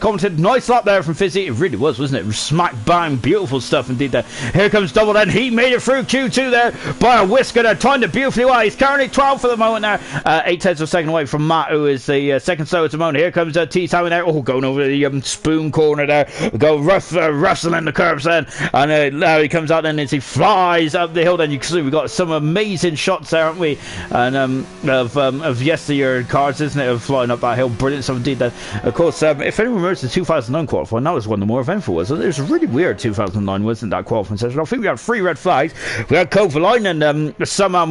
commented, nice lap there from Fizzy. It really was, wasn't it? Smack bang, beautiful stuff indeed there. Here comes Double then, he made it through Q2 there by a whisker there, timed it beautifully well. He's currently 12 for the moment there, 8 tenths of a second away from Matt, who is the second slow at the moment. Here comes T-Sammy there, going over the spoon corner there, rustling the curbs then, and he comes out then as he flies up the hill. Then you can see we've got some amazing shots there, haven't we? And of yesteryear cars, isn't it, of flying up that hill. Brilliant stuff indeed. Then of course, if anyone remembers the 2009 qualifying, that was one of the more eventful ones. It was really weird. 2009 wasn't that qualifying session. I think we had 3 red flags. We had Kovalainen and somehow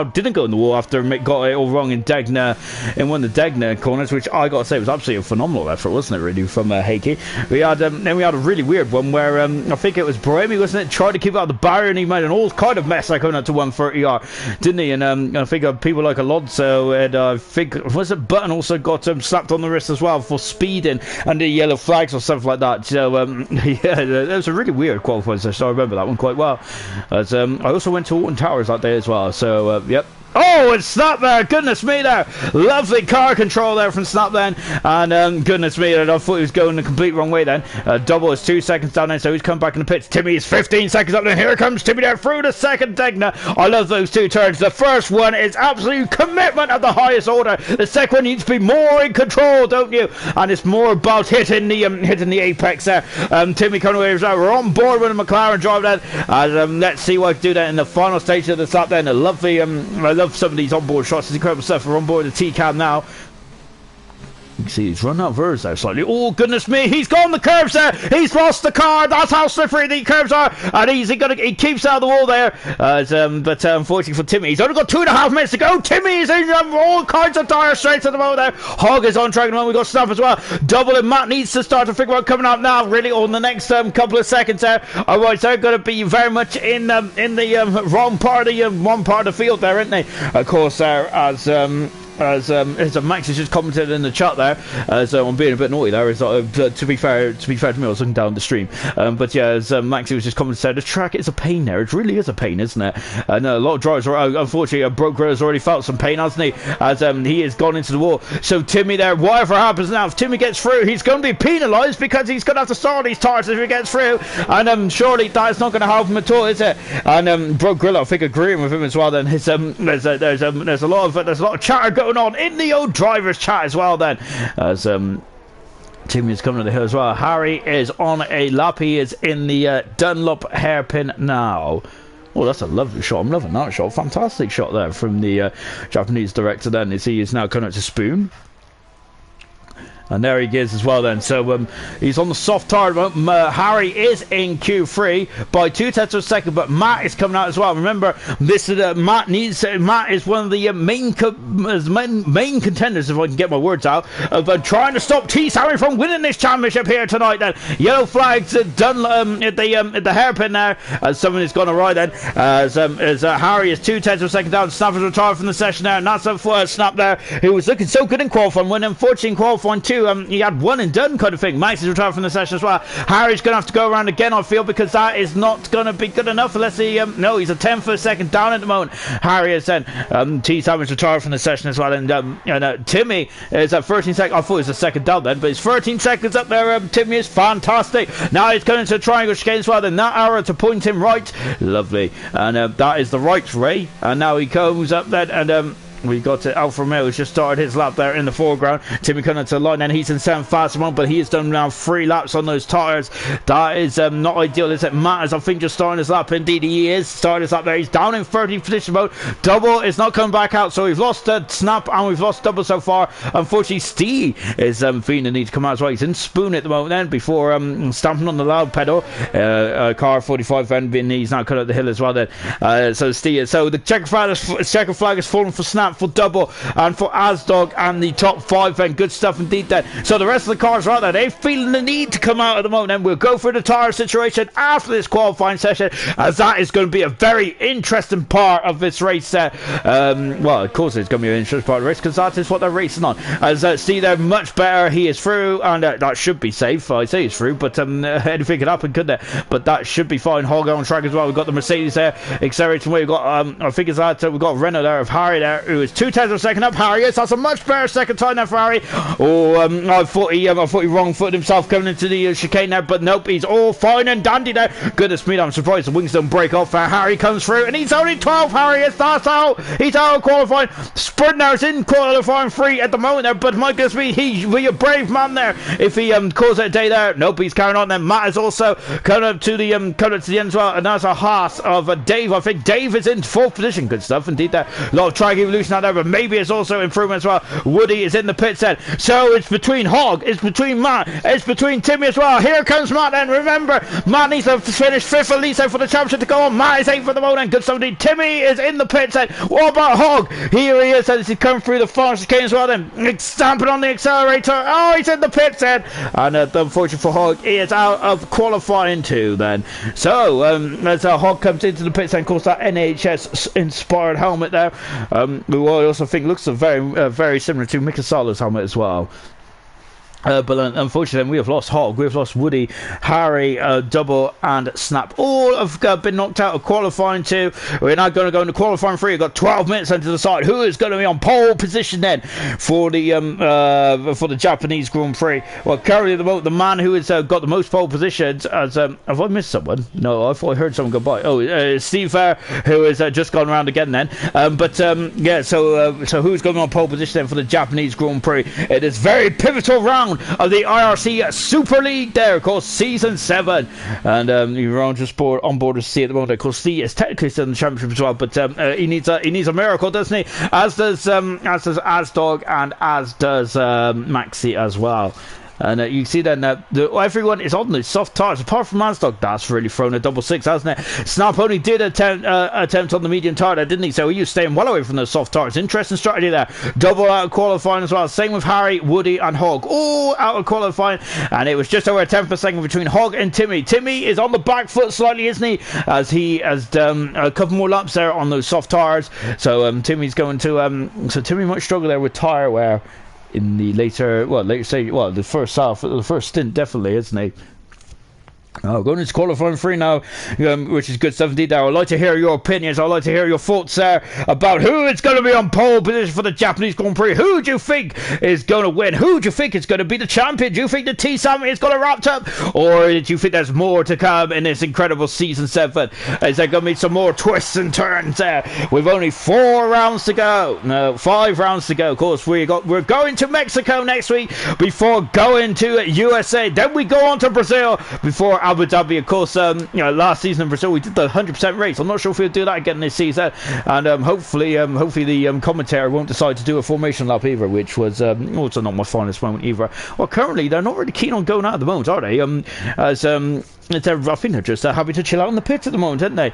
didn't go in the wall after Mick got it all wrong in Degner, in one of the Degner corners, which I got to say was absolutely a phenomenal effort, wasn't it? Really, from Heikki. Then we had a really weird one where I think it was Brahimi, wasn't it? Tried to keep out the barrier and he made an all kind of mess like going up to 130R, didn't he? And I think people like Alonso and I think was it Button also got slapped on the wrist as well for speeding under yellow flags or something like that. So yeah, it was a really weird qualifying session. I remember that one quite well. As I also went to Alton Towers that day as well. So yep. Oh, it's Snap there. Goodness me there. Lovely car control there from Snap then. And goodness me, I thought he was going the complete wrong way then. Double is 2 seconds down then, so he's come back in the pits. Timmy is 15 seconds up then. Here comes Timmy there through the second Degner. I love those 2 turns. The first one is absolute commitment of the highest order. The second one needs to be more in control, don't you? And it's more about hitting the apex there. Timmy coming away with that. We're on board with a McLaren drive then. And let's see what I can do then in the final stage of the lap then. A lovely, I love some of these onboard shots. It's incredible stuff. We're on board the T-Cam now. You can see he's run out of verves there slightly. Oh, goodness me. He's gone the curves there. He's lost the car. That's how slippery the curves are. And he keeps out of the wall there. But unfortunately for Timmy, he's only got 2.5 minutes to go. Timmy is in all kinds of dire straits at the moment there. Hog is on track at the moment. We've got Snap as well. Double and Matt needs to start to figure out coming out now, really, on the next couple of seconds there. Alright, so they're going to be very much in the wrong part of one part of the field there, aren't they? Of course, as Max has just commented in the chat there, so I'm being a bit naughty there. To be fair to me, I was looking down the stream. But yeah, as Maxi was just commenting, the track is a pain there. It really is a pain, isn't it? And a lot of drivers are, unfortunately, Broke has already felt some pain, hasn't he? As he has gone into the wall. So Timmy there, whatever happens now, if Timmy gets through, he's going to be penalised because he's going to have to start these tires if he gets through. And surely that's not going to help him at all, is it? And Broke Grillo, I think, agreeing with him as well. Then there's a lot of chatter going on in the old drivers chat as well then, as Timmy is coming to the hill as well. Harry is on a lap. He is in the Dunlop hairpin now. Oh, that's a lovely shot. I'm loving that shot. Fantastic shot there from the Japanese director then, as he is now coming up to Spoon. And there he is as well then. So he's on the soft tire. Harry is in Q3 by 2 tenths of a second, but Matt is coming out as well. Remember, this is Matt is one of the main contenders, if I can get my words out, of trying to stop T-Sammy from winning this championship here tonight. Then yellow flags done at the hairpin there. Someone has gone awry then. As Harry is 2 tenths of a second down. Snap is retired from the session there, and that's a Snap there, who was looking so good in qualifying, when unfortunately in qualifying too. He had one and done kind of thing. Max is retired from the session as well. Harry's going to have to go around again, I feel, because that is not going to be good enough unless he no, he's a 10th of a second down at the moment. Harry is then T-Sam is retired from the session as well, and Timmy is at 13 seconds. I thought he was a second down then, but he's 13 seconds up there. Timmy is fantastic. Now he's going into a triangle chicane as well, then that arrow to point him right. Lovely. And that is the right Ray, and now he comes up then, and we got Alfa Romeo who's just started his lap there in the foreground. Timmy coming to the line, and he's in 7th fast one, but he has done now 3 laps on those tyres. That is not ideal, is it? Matt is, I think, just starting his lap. Indeed, he is starting his lap there. He's down in 13th position mode. Double is not coming back out, so we've lost Snap and we've lost Double so far. Unfortunately, Steve is feeling the need to come out as well. He's in Spoon at the moment then, before stamping on the loud pedal. Car 45 then, he's now cut up the hill as well then. So Steve, so the checker flag has fallen for Snap. Snap for double, and for Asdog and the top 5 then. Good stuff indeed then. So the rest of the cars right there, they're feeling the need to come out at the moment, and we'll go through the tyre situation after this qualifying session, as that is going to be a very interesting part of this race. Well, of course it's going to be an interesting part of the race, because that is what they're racing on. As see, they're much better. He is through, and that should be safe. I say he's through, but anything could happen, couldn't it? But that should be fine. Hog on track as well. We've got the Mercedes there accelerating away. We've got I think it's that we've got Renault there of Harry there, who is 2/10 of a second up. Harry is, that's a much better second time there for Harry. Oh, I thought he wrong footed himself coming into the chicane there, but nope, he's all fine and dandy there. Goodness me, I'm surprised the wings don't break off. Harry comes through, and he's only 12. Harry is, that's out. He's out of qualifying. Sprint now is in qualifying 3 at the moment there, but my goodness me, he'll be a brave man there if he calls it a day there. Nope, he's carrying on. Then Matt is also coming up to the end as well, and that's a Haas of Dave. I think Dave is in 4th position. Good stuff indeed there. A lot of track evolution out there, but maybe it's also improvement as well. Woody is in the pit set, so it's between Hog, it's between Matt, it's between Timmy as well. Here comes Matt, and remember, Matt needs to finish 5th at least for the championship to go on. Matt is 8th for the moment. Good stuff indeed. Timmy is in the pit set. What about Hog? Here he is, as he comes through the final chicane as well, then stamping on the accelerator. Oh, he's in the pit set, and unfortunately for Hog, he is out of qualifying 2 then. So as Hog comes into the pit set, of course that NHS inspired helmet there, who I also think looks very similar to Mika Salo's helmet as well. But unfortunately, we have lost Hog, we have lost Woody, Harry, Double, and Snap. All have been knocked out of qualifying 2. We're now going to go into qualifying 3. We've got 12 minutes into the side. Who is going to be on pole position then for the Japanese Grand Prix? Well, currently at the moment, the man who has got the most pole positions, as have I missed someone? No, I thought I heard someone go by. Oh, Steve Fair, who has just gone around again then. Yeah, so who's going to be on pole position then for the Japanese Grand Prix? It is very pivotal round of the IRC Super League there, of course, Season 7, and you're on board to see at the moment. Of course, he is technically still in the championship as well, but he needs a miracle, doesn't he? As does Asdog, and as does Maxi as well. And you see then everyone is on the soft tyres, apart from Asdog. That's really thrown a double 6, hasn't it? Snap only did attempt on the medium tyre there, didn't he? So he was staying well away from those soft tyres. Interesting strategy there. Double out of qualifying as well. Same with Harry, Woody, and Hog. All out of qualifying. And it was just over a 10th of a second between Hog and Timmy. Timmy is on the back foot slightly, isn't he? As he has done a couple more laps there on those soft tyres. So Timmy's going to... so Timmy might struggle there with tyre wear in the later stage, the first half, the first stint, definitely, isn't he? Going into qualifying 3 now, which is good stuff indeed there. I'd like to hear your opinions. I'd like to hear your thoughts there about who is going to be on pole position for the Japanese Grand Prix. Who do you think is going to win? Who do you think is going to be the champion? Do you think the T-Sam is going to wrap up? Or do you think there's more to come in this incredible Season 7? Is there going to be some more twists and turns there? With only 4 rounds to go. No, 5 rounds to go. Of course, we're going to Mexico next week before going to USA. Then we go on to Brazil before Abu Dhabi. Of course, last season in Brazil we did the 100% race. I'm not sure if we'll do that again this season, and hopefully the commentator won't decide to do a formation lap either, which was also not my finest moment either. Well, currently they're not really keen on going out at the moment, are they? I think they're just happy to chill out in the pit at the moment, aren't they?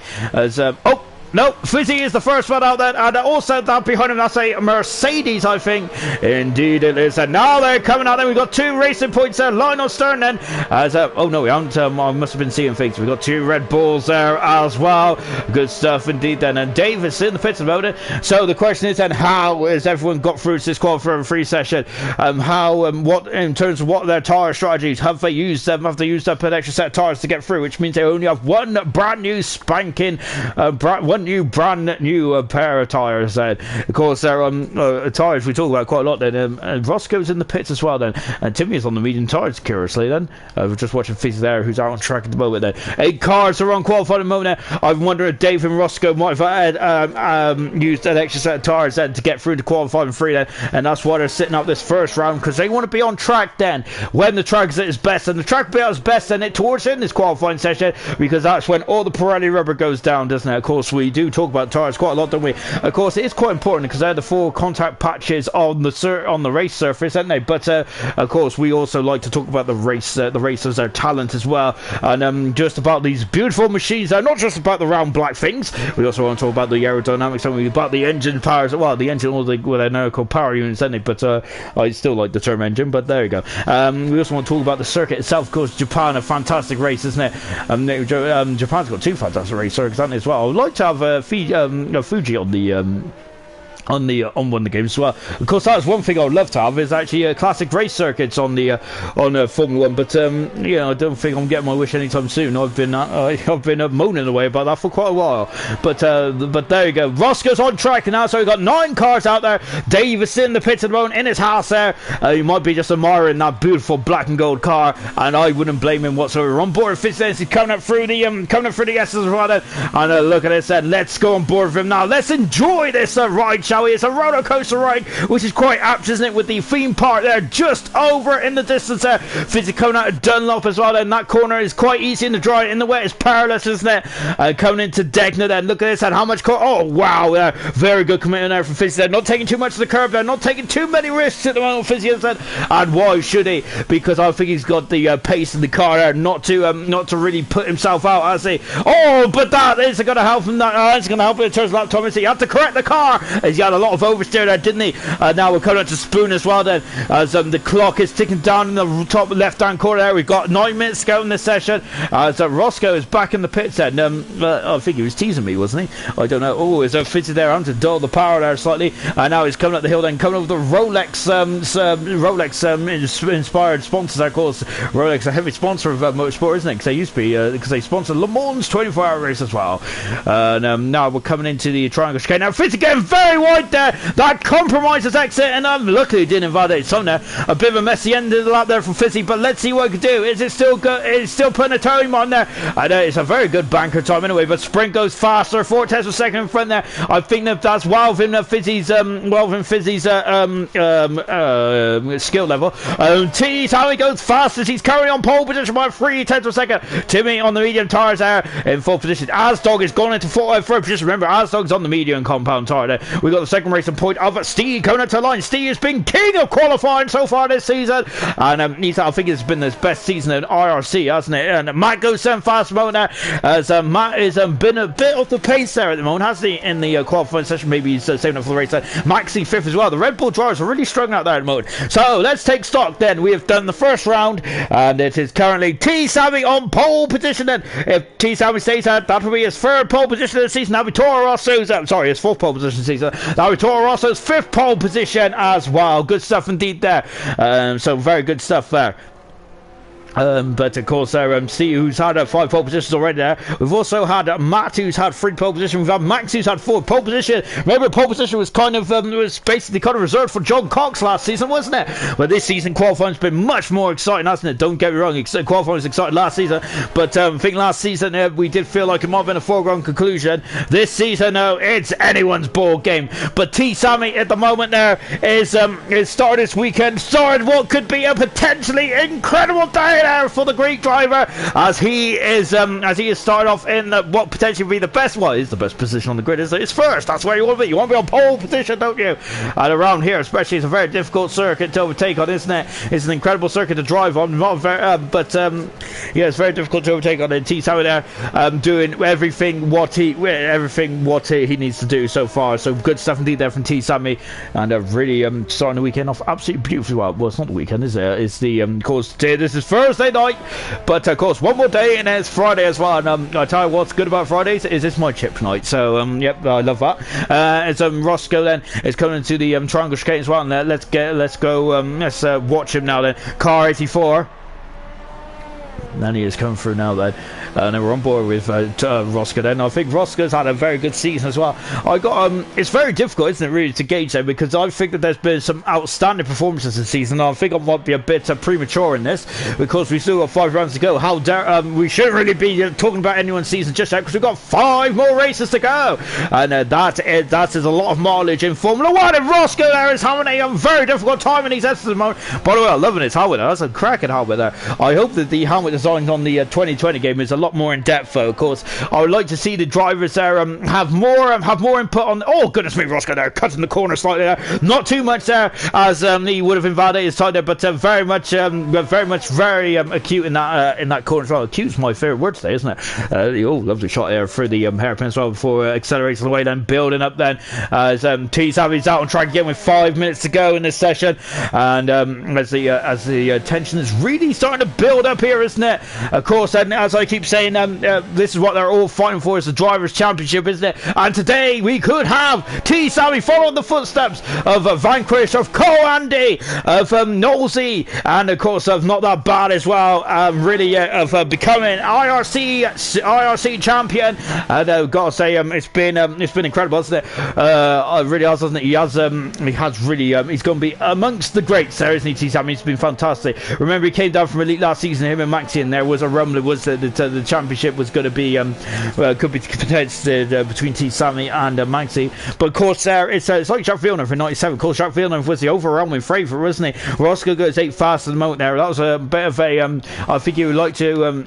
No, Fizzy is the first one out there, and also that behind him, that's a Mercedes, I think. Indeed it is, and now they're coming out there. We've got 2 racing points there. Lionel Stern then, as oh no, we haven't, I must have been seeing things. We've got 2 Red Bulls there as well. Good stuff indeed then, and Davis in the pits about it. So the question is then, how has everyone got through to this qualifying 3 session? What in terms of what their tyre strategies have they used? Have they used up an extra set of tyres to get through, which means they only have one brand new spanking brand new pair of tyres then. Of course, they're tyres we talk about quite a lot then. Roscoe's in the pits as well then, and Timmy is on the medium tyres, curiously then. We're just watching Fizzy there, who's out on track at the moment then. 8 cars are on qualifying at the moment there. I wonder if Dave and Roscoe might have used an extra set of tyres then to get through to qualifying 3 then, and that's why they're sitting up this first round, because they want to be on track then when the track is at its best, and the track will be at its best then towards in this qualifying session, because that's when all the Pirelli rubber goes down, doesn't it? Of course, we we do talk about tyres quite a lot, don't we? Of course, it is quite important because they're the 4 contact patches on the race surface, aren't they? But of course, we also like to talk about the racers, their talent as well, and just about these beautiful machines. They're not just about the round black things. We also want to talk about the aerodynamics, and about the engine powers. Well, the engine, they're now called power units, aren't they? But I still like the term engine. But there you go. We also want to talk about the circuit itself. Of course, Japan, a fantastic race, isn't it? Japan's got 2 fantastic race circuits, haven't they, as well? I would like to have Fuji on one of the games as well. Of course, that's one thing I would love to have, is actually classic race circuits on Formula 1. But I don't think I'm getting my wish anytime soon. I've been moaning away about that for quite a while. But there you go. Roscoe's on track now, so we've got 9 cars out there. Davis in the pits at the moment, in his house there. You might be just admiring that beautiful black and gold car, and I wouldn't blame him whatsoever. On board with Fitz, he's coming up through the S's as well. And look at this, let's go on board with him now. Let's enjoy this ride, shall we? It's a roller coaster ride, which is quite apt, isn't it, with the theme park there just over in the distance there. Fizzy coming out of Dunlop as well, and that corner is quite easy in the dry. In the wet is perilous, isn't it? Coming into Degner then, look at this, and how much oh wow, very good commitment there from Fizzy there, not taking too much of the curb there, not taking too many risks at the moment, Fizzy has said, and why should he? Because I think he's got the pace in the car there not to really put himself out, has he? Oh, but that is going to help him, that's going to help him in terms of lap time, is he? Had to correct the car, as he had a lot of oversteer there, didn't he? Now we're coming up to Spoon as well then, as the clock is ticking down in the top left hand corner there. We've got 9 minutes to go in this session, as Roscoe is back in the pits then. I think he was teasing me, wasn't he? I don't know. Oh, is Fitzy there? I'm to dull the power there slightly, and now he's coming up the hill then, coming over the Rolex inspired sponsors there. Of course, Rolex a heavy sponsor of motorsport, isn't it? Because they used to be, because they sponsor Le Mans 24-hour race as well. And now we're coming into the triangle chicane. Now Fitzy getting very wide there. That compromises exit, and luckily didn't invalidate some there. A bit of a messy end of the lap there from Fizzy, but let's see what it can do. Is it still good? It's still putting a time on there. I know it's a very good banker time anyway, but Sprint goes faster. 4 tenths per second in front there. I think that's Fizzy's skill level. Tease how he goes fastest. He's currently on pole position by 3 tenths per second. Timmy on the medium tyres there in 4th position. Asdog is gone into 3rd position. Remember, Asdog's on the medium compound tyre there. We got the second racing point of Steve going up to the line. Steve has been king of qualifying so far this season, and I think it's been his best season in IRC, hasn't it? And Matt goes 7 fast moment there, as Matt has been a bit off the pace there at the moment, hasn't he, in the qualifying session? Maybe he's saving up for the race there. Maxi 5th as well. The Red Bull drivers are really struggling out there at the moment. So let's take stock then. We have done the first round, and it is currently T. Sammy on pole position then. If T. Sammy stays out, that will be his 3rd pole position of the season. Now Vittorio Rosso's his 4th pole position season. Now Vittorio Rosso's 5th pole position as well. Good stuff indeed there. So very good stuff there. But of course Steve, who's had 5 pole positions already there. We've also had Matt, who's had 3 pole positions. We've had Max, who's had 4 pole position. Remember, pole position was was basically kind of reserved for John Cox last season, wasn't it? But this season qualifying's been much more exciting, hasn't it? Don't get me wrong, qualifying was exciting last season, but I think last season we did feel like it might have been a foregone conclusion. This season, it's anyone's ball game. But T. Sammy at the moment there is started this weekend, started what could be a potentially incredible day for the Greek driver, as he is started off in what potentially will be the best, well, is the best position on the grid, is it's first. That's where you want to be. You want to be on pole position, don't you? And around here especially, it's a very difficult circuit to overtake on, isn't it? It's an incredible circuit to drive on, not very, yeah, it's very difficult to overtake on. And T. Sammy there doing everything what he needs to do so far. So good stuff indeed there from T. Sammy, and really starting the weekend off absolutely beautifully well. Well, it's not the weekend, is it? It's the of course today, this is Thursday night, but of course one more day and it's Friday as well. And I tell you what's good about Fridays is it's my chip night. So yep, I love that. It's Roscoe then is coming into the triangle chicane as well. And let's watch him now then. Car 84. And he is coming through now then, and we're on board with Roscoe then. I think Roscoe's had a very good season as well. It's very difficult, isn't it, really, to gauge that, because I think that there's been some outstanding performances this season. I think I might be a bit premature in this, because we still got 5 rounds to go. How dare we shouldn't really be talking about anyone's season just yet, because we've got 5 more races to go, and that is a lot of mileage in Formula 1. And Roscoe there is having a very difficult time in these S's at the moment. By the way, I'm loving his helmet. That's a cracking helmet there. I hope that the helmet design designed on the 2020 game is a lot more in depth, though. Of course, I would like to see the drivers there have more input on. Oh goodness me, Roscoe there cutting the corner slightly there. Not too much there, as he would have invalidated his time there, but very much acute in that corner as well. Acute's my favourite word today, isn't it? Lovely shot there through the hairpin as well before accelerating away, then building up then as T Savvy's out and trying to get with 5 minutes to go in this session, and as the tension is really starting to build up here, isn't it? Of course, and as I keep saying, this is what they're all fighting for, is the Drivers' Championship, isn't it? And today we could have T Savvy following the footsteps of Vanquish, of Co-Andy, of Nosey, and of course of Not That Bad as well, of becoming IRC champion. And I've got to say, it's been incredible, hasn't it? It really has, hasn't it? He's going to be amongst the greats there, isn't he, T Savvy? It's been fantastic. Remember, he came down from Elite last season, him and Maxi, and there was a rumble. It was the championship was going to be could be contested between T Savvy and Maxi. But of course, it's like Jack Villeneuve for 97. Of course, Jack Villeneuve was the overwhelming favourite, wasn't he? Roscoe goes 8 fast at the moment there. That was a bit of a I think he would like to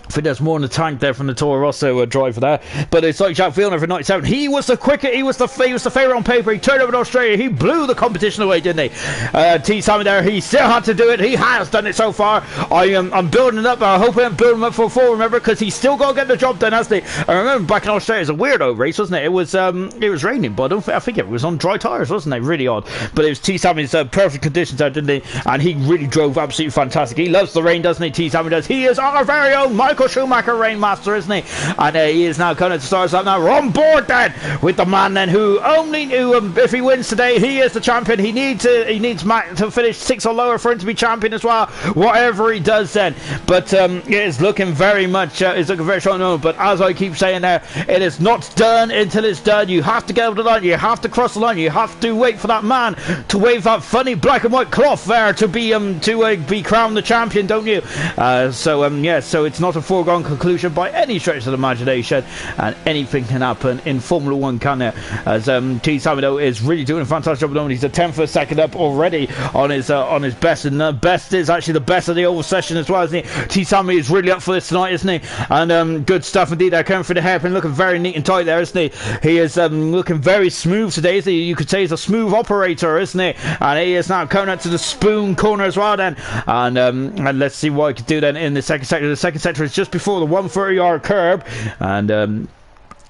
I think there's more in the tank there from the Toro Rosso driver there, but it's like Jack Villeneuve for 97. He was the quicker, he was the favourite on paper. He turned over in Australia, he blew the competition away, didn't he? T Sammy there, he still had to do it. He has done it so far. I'm building it up. I hope I'm building him up for 4. Remember, because he's still got to get the job done, hasn't he? I remember back in Australia, it was a weirdo race, wasn't it? It was raining, but I think it was on dry tyres, wasn't it? Really odd. But it was T Sammy's perfect conditions there, didn't he? And he really drove absolutely fantastic. He loves the rain, doesn't he? T Sammy does. He is our very own Michael Schumacher Rainmaster, isn't he? And he is now coming to start up now. We're on board then with the man then who if he wins today, he is the champion. He needs Mac to finish 6 or lower for him to be champion as well. Whatever he does then, but it is looking very much strong. No, but as I keep saying there, it is not done until it's done. You have to get over the line. You have to cross the line. You have to wait for that man to wave that funny black and white cloth there to be crowned the champion, don't you? So it's not a foregone conclusion by any stretch of the imagination, and anything can happen in Formula 1, can there? As T Samino is really doing a fantastic job at the moment. He's a 10th for a second up already on his best, and the best is actually the best of the oval session as well, isn't he? T Samino is really up for this tonight, isn't he? And good stuff indeed there, coming through the hairpin, looking very neat and tight there, isn't he? He is looking very smooth today, isn't he? You could say he's a smooth operator, isn't he? And he is now coming out to the spoon corner as well then, and let's see what he can do then in the second sector. The second sector is just before the 130-yard curb, and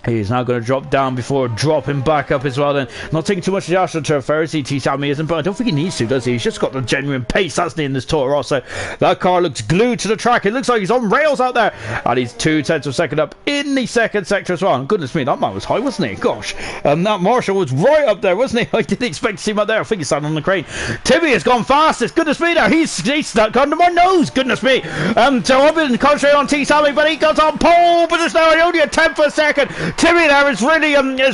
he's now going to drop down before dropping back up as well then. Not taking too much of the AstroTurf there, T Sammy isn't, but I don't think he needs to, does he? He's just got the genuine pace, hasn't he, in this Toro Rosso? That car looks glued to the track. It looks like he's on rails out there, and he's 2/10 of a second up in the second sector as well. And goodness me, that man was high, wasn't he? Gosh, that Marshall was right up there, wasn't he? I didn't expect to see him up there. I think he's standing on the crane. Timmy has gone fastest. Goodness me, there he's stuck under my nose. Goodness me. So I've been concentrating on T Sammy, but he got on pole, but it's now only a 10th for a second. Timmy there is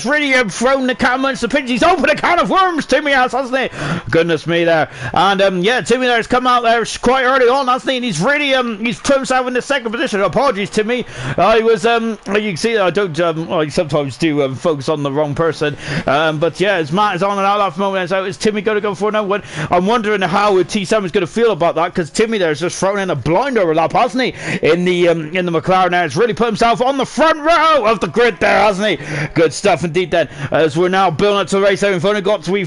really thrown the cat amongst the pigeons. He's opened a can of worms, Timmy has, hasn't he? Goodness me there. And Timmy there has come out there quite early on, hasn't he? And he's really he's put himself in the second position. Apologies, Timmy. I was you can see I don't I sometimes do focus on the wrong person. But yeah, as Matt is on and out at the moment, so is Timmy going to go for now? I'm wondering how T Sam is going to feel about that, because Timmy there has just thrown in a blind overlap, hasn't he? In the McLaren there, has really put himself on the front row of the grid there, hasn't he? Good stuff indeed then, as we're now building up to the race. We've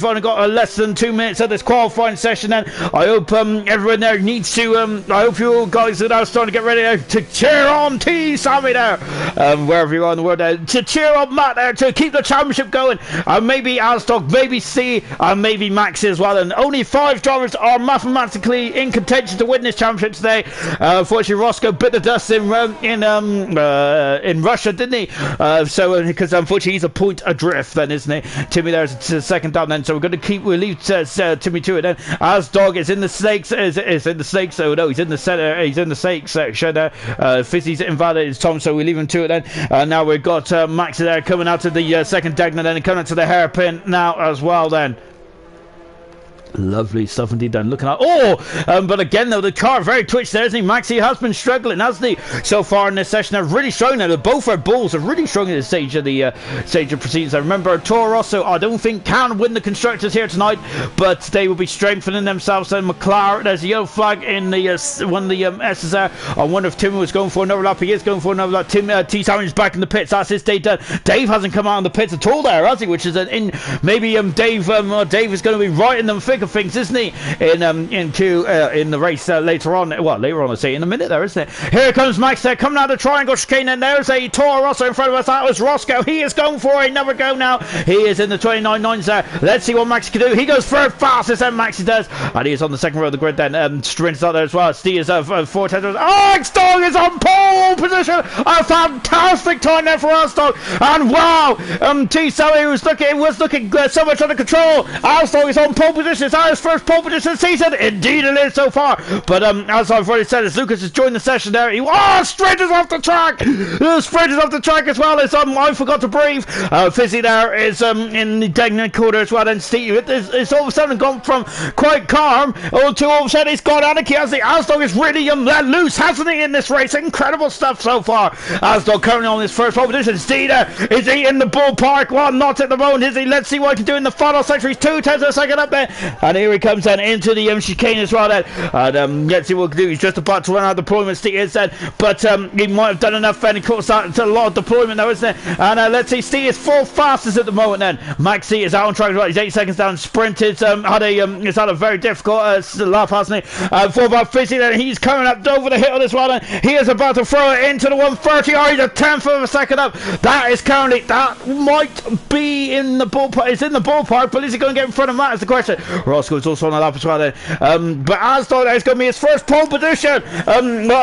only got less than 2 minutes of this qualifying session then. I hope everyone there needs to I hope you guys are now starting to get ready to cheer on T Sammy there, wherever you are in the world there, to cheer on Matt there to keep the championship going, and maybe Asdog, maybe C, and maybe Max as well. And only 5 drivers are mathematically in contention to win this championship today. Unfortunately, Roscoe bit the dust in Russia, didn't he? Because unfortunately he's a point adrift then, isn't he? Timmy there's the second down then, so we'll leave Timmy to it then. As Dog is in the snakes, is in the snakes, so no, he's in the center, he's in the snake section there. Fizzy's invalidated Tom, so we leave him to it then. Now we've got Max there coming out to the second Degner then, and coming out to the hairpin now as well then. Lovely stuff indeed then, looking at but again though the car very twitched there, isn't he? Maxi has been struggling, hasn't he, so far in this session? They're really strong now. Both our bulls are really strong at this stage of the proceedings. I remember Toro Rosso I don't think can win the constructors here tonight, but they will be strengthening themselves. And McLaren, there's a yellow flag in the one of the SSR. I wonder if Tim was going for another lap. He is going for another lap. T Simon is back in the pits. That's his day done. Dave hasn't come out in the pits at all there, has he? Which is maybe Dave is going to be right in the thick of things, isn't he, in the race later on. Well, later on, I say in a minute there, isn't it? Here comes Max there, coming out of the triangle chicane, and there's a Toro Rosso in front of us. That was Roscoe. He is going for another go now. He is in the 29.9s there. Let's see what Max can do. He goes third fastest, and Maxi does, and he is on the second row of the grid then. Strins out there as well. Steve is 4 tenths. Armstrong is on pole position. A fantastic time there for Armstrong, and wow, T Sally was looking so much under control. Armstrong is on pole position. It's his first pole position season. Indeed it is so far. But as I've already said, as Lucas has joined the session there, Sprint is off the track. Sprint is off the track as well. As I forgot to breathe. Fizzy there is in the Degnan quarter as well. And Steve, it's all of a sudden gone from quite calm to all of a sudden it's gone anarchy. As the Asdog is really let loose, hasn't he, in this race? Incredible stuff so far. Asdog currently on his first pole position. Steeder, is he in the ballpark? Well, not at the moment, is he? Let's see what he can do in the final section. He's 2 tenths of a second up there. And here he comes then into the chicane as well then. And let's see what he can do. He's just about to run out of deployment, Steve is then. But he might have done enough then. Of course, that's a lot of deployment though, isn't it? And let's see, Steve is 4th fastest at the moment then. Maxi is out on track as well. He's 8 seconds down. Sprint is had a very difficult lap, hasn't he? 4 by Fizzy then. He's coming up over the hill as well then. He is about to throw it into the 130. He's a 10th of a second up. That might be in the ballpark. It's in the ballpark, but is he going to get in front of Matt is the question. Roscoe is also on the lap as well then. But Asdog is going to be his first pole position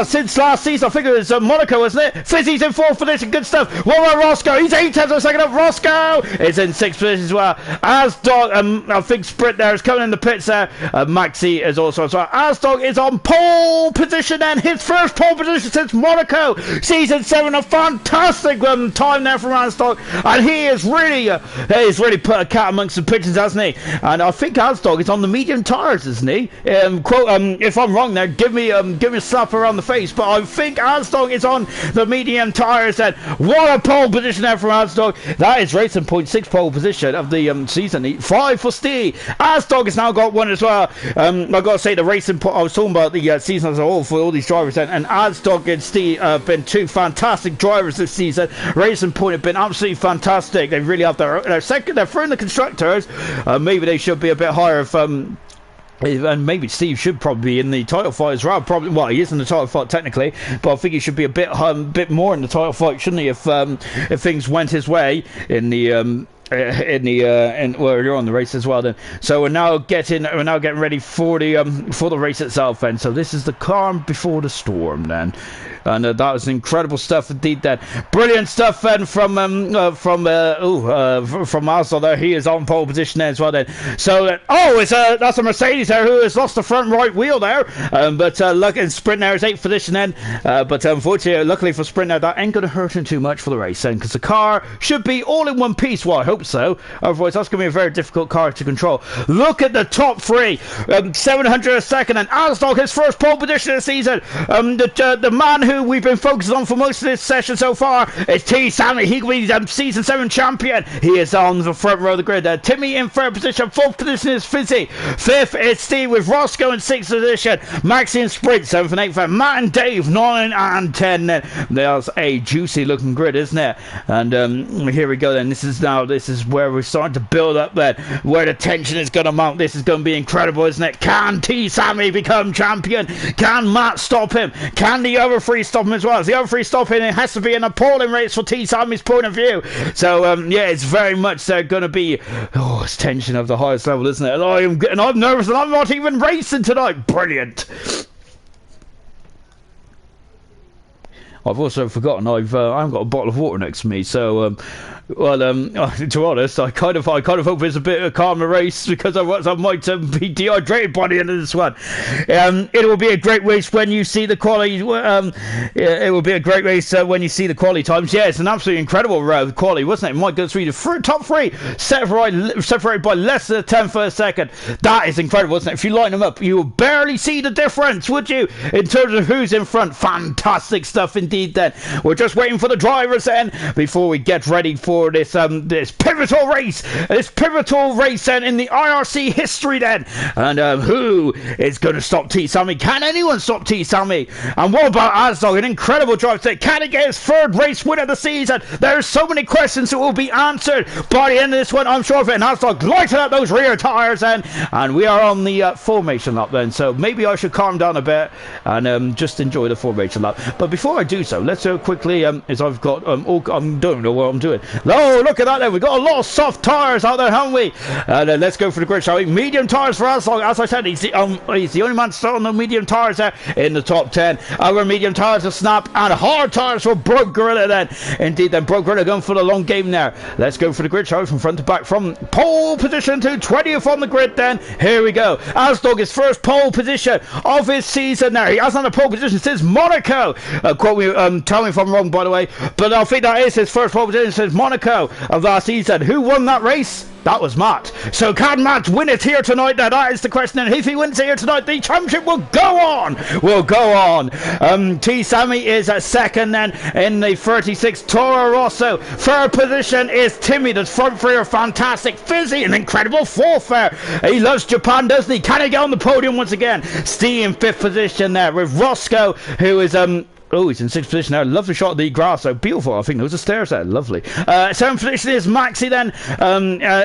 since last season. I think it was Monaco, wasn't it? Fizzy's in 4th position. Good stuff. What about Roscoe? He's 8 tenths of a second up. Roscoe is in 6th position as well. Asdog, I think Sprint there is coming in the pits there. Maxi is also as well. Asdog is on pole position and his first pole position since Monaco season 7. A fantastic time there from Asdog, and he is really put a cat amongst the pigeons, hasn't he? And I think Asdog is on the medium tires, isn't he? If I'm wrong there, give me a slap around the face, but I think Asdog is on the medium tires then. What a pole position there from Asdog. That is Racing Point 6 pole position of the season. 5 for Steve. Asdog has now got 1 as well. I've got to say the Racing Point, I was talking about the season as a whole for all these drivers then, and Asdog and Steve have been 2 fantastic drivers this season. Racing Point have been absolutely fantastic. They really have their second. They're through in the constructors. Maybe they should be a bit higher if and maybe Steve should probably be in the title fight as well. Probably, well, he is in the title fight technically, but I think he should be a bit more in the title fight, shouldn't he? If things went his way in the earlier on the race as well then. So we're now getting ready for the race itself then. So this is the calm before the storm then. And that was incredible stuff indeed then. Brilliant stuff then from Marsdal there. He is on pole position there as well then. So that's a Mercedes there who has lost the front right wheel there. But look, in Sprint there is 8th position then. But unfortunately, luckily for Sprint now, that ain't going to hurt him too much for the race then, because the car should be all in one piece. Well, I hope so. Otherwise, that's going to be a very difficult car to control. Look at the top 3. 700 a second, and Asdog his first pole position of the season. The man who we've been focused on for most of this session so far is T Sammy. He will be the season 7 champion. He is on the front row of the grid. Timmy in 3rd position. 4th position is Fizzy. 5th is Steve with Roscoe in 6th position. Maxi and Sprint 7th and 8th. Matt and Dave 9 and 10. There's a juicy looking grid, isn't it? And here we go then. This is where we're starting to build up then, where the tension is going to mount. This is going to be incredible, isn't it? Can T Sammy become champion? Can Matt stop him? Can the other 3 stop him as well? As the other 3 stop him, it has to be an appalling race for T Sammy's point of view. So yeah, it's very much going to be it's tension of the highest level, isn't it? And I'm nervous, and I'm not even racing tonight. Brilliant. I've also forgotten I haven't got a bottle of water next to me, so Well, to be honest, I kind of hope it's a bit of a calmer race because I might be dehydrated by the end of this one. It will be a great race when you see the quality. It will be a great race when you see the quality times. Yeah, it's an absolutely incredible quality, wasn't it? It might go through the top three, separated by less than a tenth of a second. That is incredible, wasn't it? If you line them up, you will barely see the difference, would you? In terms of who's in front. Fantastic stuff indeed. Then we're just waiting for the drivers then before we get ready for this pivotal race then in the IRC history then. And who is going to stop T Sammy? Can anyone stop T Sammy? And what about Asdog? An incredible drive today. Can he get his third race win of the season? There's so many questions that will be answered by the end of this one, I'm sure of it. And Asdog lighting up those rear tyres then, and we are on the formation lap then, so maybe I should calm down a bit and just enjoy the formation lap. But before I do so, let's quickly as I've got I don't know what I'm doing. Oh, look at that there. We've got a lot of soft tyres out there, haven't we? Let's go for the grid, shall we? Medium tyres for Asdog. As I said, he's the only man still on the medium tyres there in the top 10. Our medium tyres are Snap and hard tyres for Broke Gorilla then. Indeed, then Broke Gorilla going for the long game there. Let's go for the grid, shall we? From front to back, from pole position to 20th on the grid then. Here we go. Asdog, his first pole position of his season there. He has on the pole position since Monaco. Quote me, tell me if I'm wrong, by the way. But I think that is his first pole position since Monaco of last season. Who won that race? That was Matt. So can Matt win it here tonight? Now that is the question. And if he wins it here tonight, the championship will go on. T Sammy is at second then in the 36 Toro Rosso. Third position is Timmy. The front three are fantastic. Fizzy, an incredible fourth there. He loves Japan, doesn't he? Can he get on the podium once again? Steve in fifth position there with Roscoe, who is oh, he's in sixth position now. Lovely shot of the grass. So beautiful. I think those are stairs there. Lovely. Seventh position is Maxi then.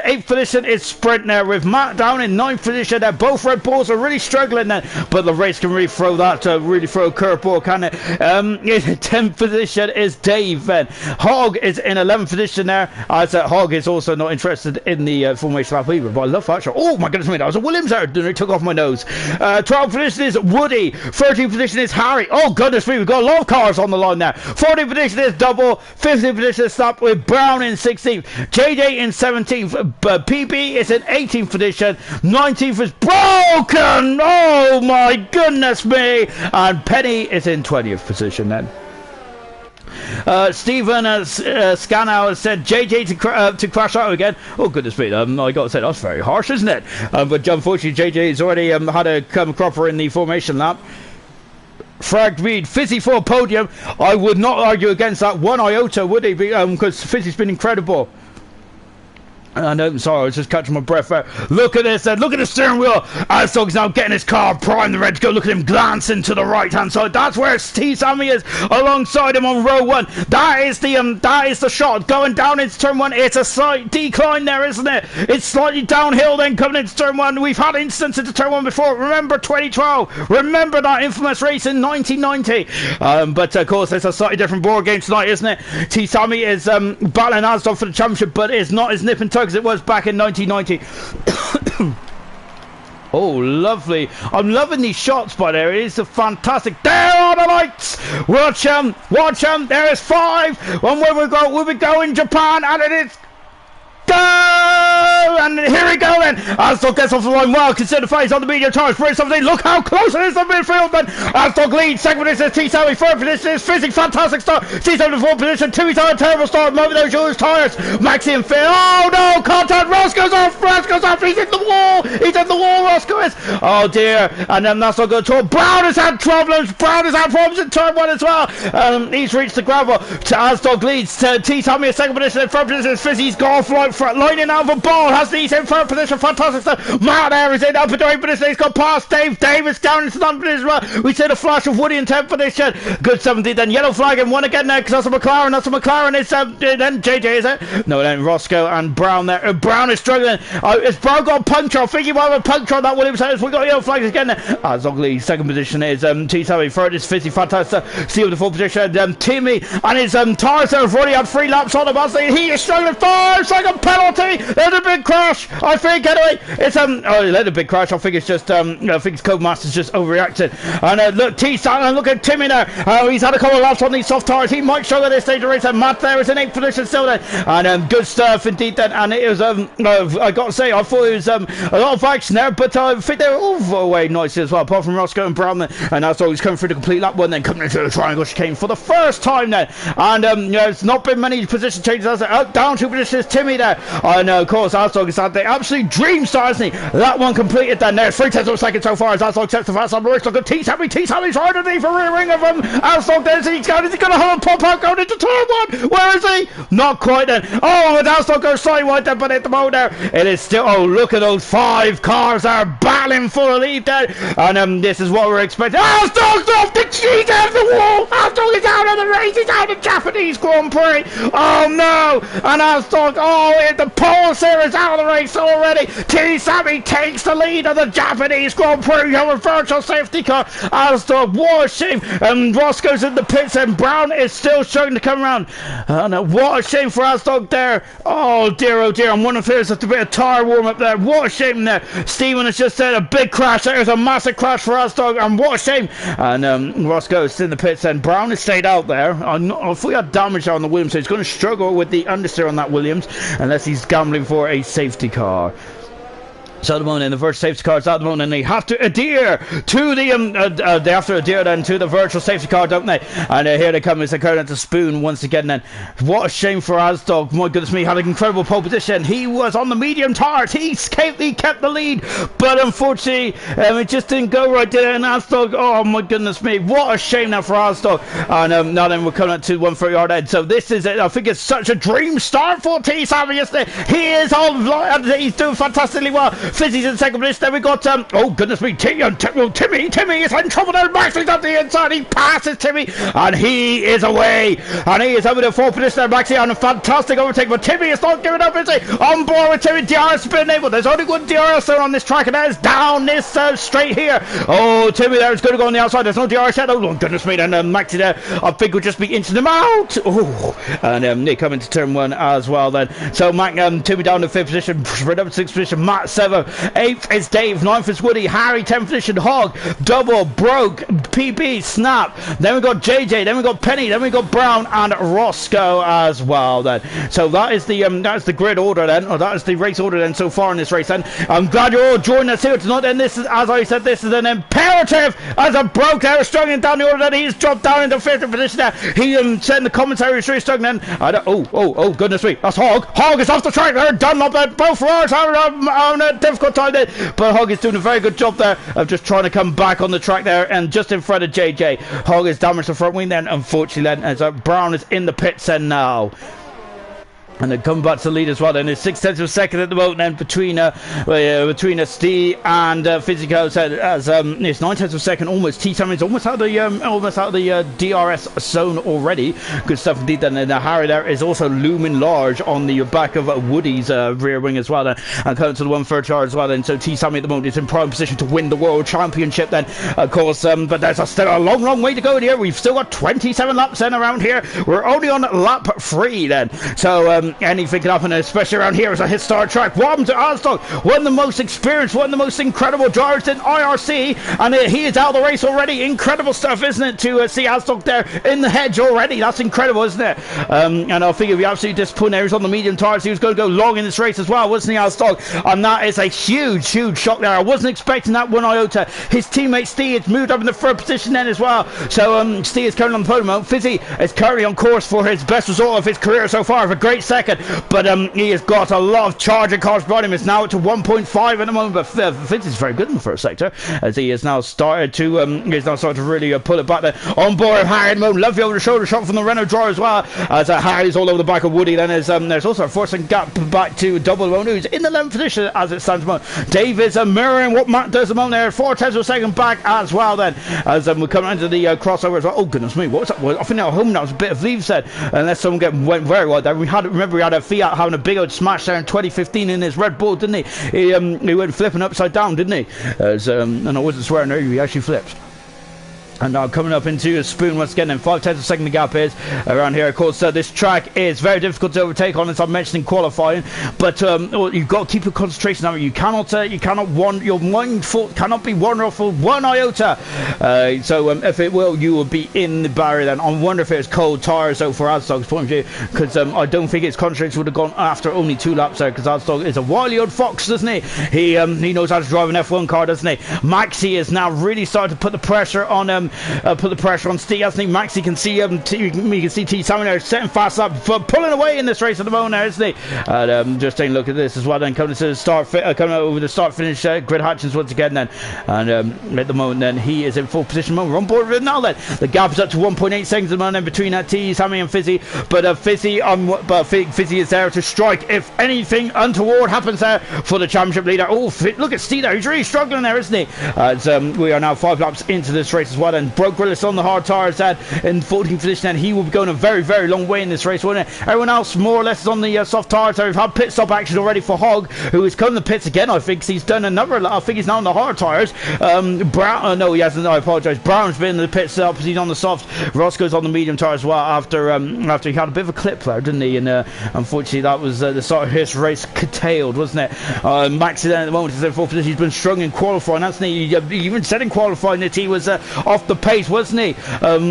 Eighth position is Sprint there with Matt down in ninth position there. Both Red Bulls are really struggling then. But the race can really throw that, really throw a curveball, can it? In 10th position is Dave then. Hog is in 11th position there. As Hog is also not interested in the formation lap either. But I love that shot. Oh my goodness me. That was a Williams there. It took off my nose. 12th position is Woody. 13th position is Harry. Oh goodness me. We've got a lot of cars on the line there. 14th position is Double. 15th position is Stop with Brown in 16th. JJ in 17th. PB is in 18th position. 19th is Broken. Oh my goodness me. And Penny is in 20th position then. Stephen Scanow has said JJ to crash out again. Oh goodness me, I got to say that's very harsh, isn't it? But unfortunately JJ has already had a come cropper in the formation lap. Frag Reed, Fizzy for a podium. I would not argue against that one iota, would he? Because Fizzy's been incredible. And I'm sorry, I was just catching my breath there. Look at this then, look at the steering wheel. Asdog's now getting his car primed and ready to go. Look at him glancing to the right hand side. That's where T Sammy is alongside him on row one. That is the shot going down into turn one. It's a slight decline there, isn't it? It's slightly downhill then coming into turn one. We've had instances into turn one before. Remember 2012? Remember that infamous race in 1990? But of course it's a slightly different board game tonight, isn't it? T Sammy is battling Asdog for the championship, but it's not as nip and tuck as it was back in 1990. Oh, lovely. I'm loving these shots by there. It is a fantastic. There are the lights. Watch them. There is 5. One way we'll be going Japan, and it is go! And here we go then. Asdog gets off the line well. Consider the phase on the medium tires. Brace something. Look how close it is to midfield then. Asdog leads. Second position is T-Sammy. Third position is Fizzy. Fantastic start. T-Sammy in fourth position. Timmy's on a terrible start. Moment those yours tires. Maxi and Phil. Oh no! Contact. Roscoe's off. He's in the wall. Roscoe is. Oh dear. And then that's not good at all. Brown has had problems. In turn one as well. He's reached the gravel. Asdog leads. T-Sammy in second position. In third position is Fizzy. He's gone flight. Lining out of a ball, has these in third position, fantastic stuff. Matt there is in upper right position, he's got past Dave. Davis down into the position as well. We see the flash of Woody in 10th position. Good 17, then yellow flag and one again there because that's a McLaren. It's then JJ, is it? No, then Roscoe and Brown there. Brown is struggling. Has Brown got a puncture? I think he might have a puncture on that Williams. We got yellow flags again. As ugly. Second position is T-Sammy. Third is Fizzy. Fantastic. Steal the fourth position. Timmy and his tires have already had 3 laps on him. He is struggling. 5-second penalty. There's a big crash. I think anyway. It's oh, he let a big crash. I think it's just I think Codemaster's just overreacted. And look, T-Sammy. Look at Timmy now. He's had a couple of laps on these soft tires. He might struggle at this stage of the race. And Matt there is in 8th position still there. And good stuff indeed then. And it was I got to say, I thought it was a lot of action there, but I think they were all away nicely as well, apart from Roscoe and Brown then. And that's all he's coming through the complete lap one, then coming into the triangle chicane for the first time then. And there's not been many position changes, as down 2 positions, Timmy there. And of course, Asdog has had the absolute dream start, hasn't he? That one completed then. There's 3/10 of a second so far as Asdog sets the fast on the race. Look at T-Sammy's right underneath a rear wing of Asdog there. Is he going to hold pop out going into turn 1? Where is he? Not quite then. Oh, and Asdog goes slightly wide there, but at the moment there, it is still, oh, look at those 5 cars that are battling for the lead there. And this is what we're expecting. Asdog's off the cheese out of the wall. Asdog is out of the race. He's out of the Japanese Grand Prix. Oh no. And Asdog, the pole series out of the race already. T-Sammy takes the lead of the Japanese Grand Prix over virtual safety car. Asdog, what a shame. And Roscoe's in the pits and Brown is still struggling to come around. What a shame for Asdog there. Oh dear, I'm wondering if there's a bit of tire warm up there. What a shame there. Stephen has just said a big crash. There's a massive crash for Asdog, and what a shame. And Roscoe is in the pits, and Brown has stayed out there. I thought he had damage on the Williams, so he's going to struggle with the understeer on that Williams unless he's gambling for a safety car. So at the moment, in the virtual safety cars at the moment, and they have to adhere to the they have to adhere then to the virtual safety car, don't they? And here they come as they current to Spoon once again. Then what a shame for Asdog. My goodness me, had an incredible pole position. He was on the medium tires. He kept the lead, but unfortunately, it just didn't go right there. And Asdog, oh my goodness me, what a shame now for Asdog. And now then we're coming up to 130 yard end. So this is it. I think it's such a dream start for T-Sammy, isn't it? He is on. He's doing fantastically well. Fizzy's in second position. Then we got oh goodness me, Timmy is in trouble there. Max is up the inside. He passes Timmy, and he is away. And he is over the 4th position there. Maxie on a fantastic overtake, but Timmy is not giving up, is he? On board with Timmy. DRS has been able. There's only one DRS on this track, and that is down this straight here. Oh, Timmy there is going to go on the outside. There's no DRS yet. Oh goodness me, and Maxie there, I think will just be inching them out. Oh, and they come into turn 1 as well then. So Timmy down to 5th position, spread up to 6th position. Matt 7th. 8th is Dave, 9th is Woody, Harry 10th position, Hog, Double, Broke, PB, Snap, then we got JJ, then we got Penny, then we got Brown and Roscoe as well then. So that is the grid order then, or that is the race order then so far in this race then. I'm glad you're all joining us here tonight, and this is, as I said, this is an imperative as a Broke there struggling down the order then. He's dropped down into 5th position there. He said in the commentary he's really struggling then. Oh goodness me, that's Hog is off the track there, Dunlop there, both Ferraris on a difficult time there, but Hog is doing a very good job there of just trying to come back on the track there, and just in front of JJ. Hog is damaged the front wing then, unfortunately then, as Brown is in the pits then now. And then coming back to the lead as well. Then it's 6/10 of a second at the moment. Then between Steve and Physico, said as it's 9/10 of a second almost. T-Sammy's almost out of the DRS zone already. Good stuff indeed. Then Harry there is also looming large on the back of Woody's rear wing as well. Then and coming to the 1/3 yard as well. Then so T-Sammy at the moment is in prime position to win the world championship. Then of course, but there's still a long way to go here. We've still got 27 laps then around here. We're only on lap 3 then. So. Anything can happen, especially around here as a hit start track. Welcome to Asdog, one of the most experienced, one of the most incredible drivers in IRC, and he is out of the race already. Incredible stuff, isn't it, to see Asdog there in the hedge already? That's incredible, isn't it? And I think it'd be absolutely disappointing. He was on the medium tires. He was going to go long in this race as well, wasn't he, Asdog? And that is a huge shock there. I wasn't expecting that one iota. His teammate Steve has moved up in the 3rd position then as well. So Steve is currently on the podium. Fizzy is currently on course for his best result of his career so far, a great second. But he has got a lot of charging cars behind him. It's now to 1.5 at the moment. But Fitz is very good in the first sector, as he has now started to really pull it back there. On board Harry at the moment. Lovely over the shoulder shot from the Renault drawer as well, as Harry's all over the back of Woody. Then there's also a forcing gap back to Double One, who's in the 11th position as it stands at the moment. Dave is mirroring what Matt does at the moment there. 4/10 of a second back as well then, as we come into the crossover as well. Oh goodness me, what was that? I think at home that was a bit of leave said, unless someone went very wide there. Remember remember he had a Fiat having a big old smash there in 2015 in his Red Bull, didn't he? He went flipping upside down, didn't he? And I wasn't swearing there, he actually flipped. And now coming up into a spoon once again, and 5/10 of a second the gap is around here. Of course, this track is very difficult to overtake on, as I mentioned in qualifying. But you've got to keep your concentration on it. You cannot your mindful cannot be wandered off for one iota. So if it will, you will be in the barrier. Then I wonder if it's cold tires though for Asdog's point of view, because I don't think his concentration would have gone after only 2 laps there, because Asdog is a wily old fox, doesn't he? He knows how to drive an F1 car, doesn't he? Maxi is now really starting to put the pressure on Steve. I think Maxi can see we can see T Sammy there setting fast up, pulling away in this race at the moment there, isn't he? And just taking a look at this as well. Then coming to the start, coming over the start finish grid Hutchins once again. Then and at the moment, then he is in full position. We're on board with it now. Then the gap is up to 1.8 seconds at the moment between T Sammy and Fizzy. But Fizzy is there to strike if anything untoward happens there for the championship leader. Oh, look at Steve there. He's really struggling there, isn't he? As we are now 5 laps into this race as well. And Broke Grillis on the hard tires in 14th position, and he will be going a very, very long way in this race, won't it? Everyone else more or less is on the soft tires. So we've had pit stop action already for Hogg, who has come to the pits again. I think he's done another. I think he's now on the hard tires. Brown, no, he hasn't. I apologise. Brown's been in the pit stop. He's on the soft. Roscoe's on the medium tires as well. After he had a bit of a clip there, didn't he? And unfortunately, that was the start of his race curtailed, wasn't it? Maxi then at the moment is in 4th position. He's been strong in qualifying, hasn't he? He even said in qualifying that he was off the pace, wasn't he?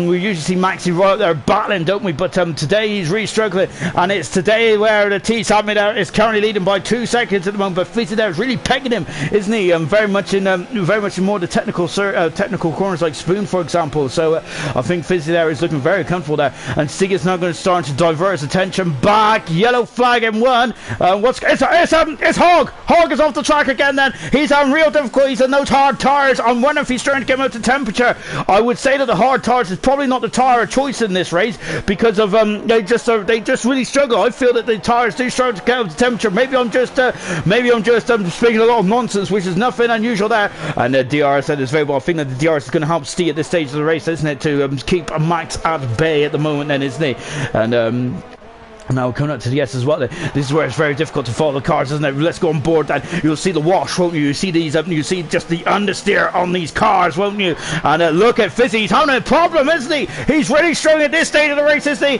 We usually see Maxi right up there battling, don't we? But today he's really struggling, and it's today where the T Sammy there is currently leading by 2 seconds at the moment. But Fizzy there is really pegging him, isn't he? Very much in more the technical corners like Spoon, for example. So I think Fizzy there is looking very comfortable there, and Stig is now going to start to divert his attention back. Yellow flag in 1. It's Hogg. Hogg is off the track again. Then he's having real difficulties in those hard tires. I'm wondering if he's trying to get him out to temperature. I would say that the hard tires is probably not the tyre of choice in this race, because of they just really struggle. I feel that the tyres do struggle to get up to temperature. Maybe I'm just speaking a lot of nonsense, which is nothing unusual there. And DRS said it's very well. I think that the DRS is going to help Steve at this stage of the race, isn't it, to keep Max at bay at the moment, then, isn't he? And now coming up to the S as well. This is where it's very difficult to follow the cars, isn't it? Let's go on board then. You'll see the wash, won't you? You see these, you see just the understeer on these cars, won't you? And look at Fizzy, he's having a problem, isn't he? He's really strong at this stage of the race, isn't he?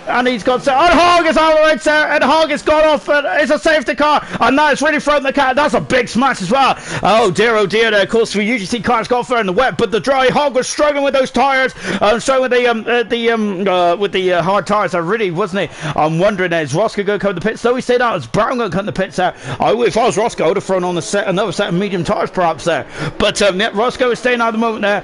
And he's got, and Hogg is out of the right there, and Hogg has gone off, it's a safety car, and now it's really thrown the car. That's a big smash as well. Oh dear, there. Of course, we usually see cars go off there in the wet, but the dry. Hogg was struggling with those tyres, struggling with the hard tyres, really, wasn't he? I'm wondering, is Roscoe going to come to the pits? Though he said that, is Brown going to come to the pits there? If I was Roscoe, I would have thrown on another set of medium tyres perhaps there. But yeah, Roscoe is staying out at the moment there.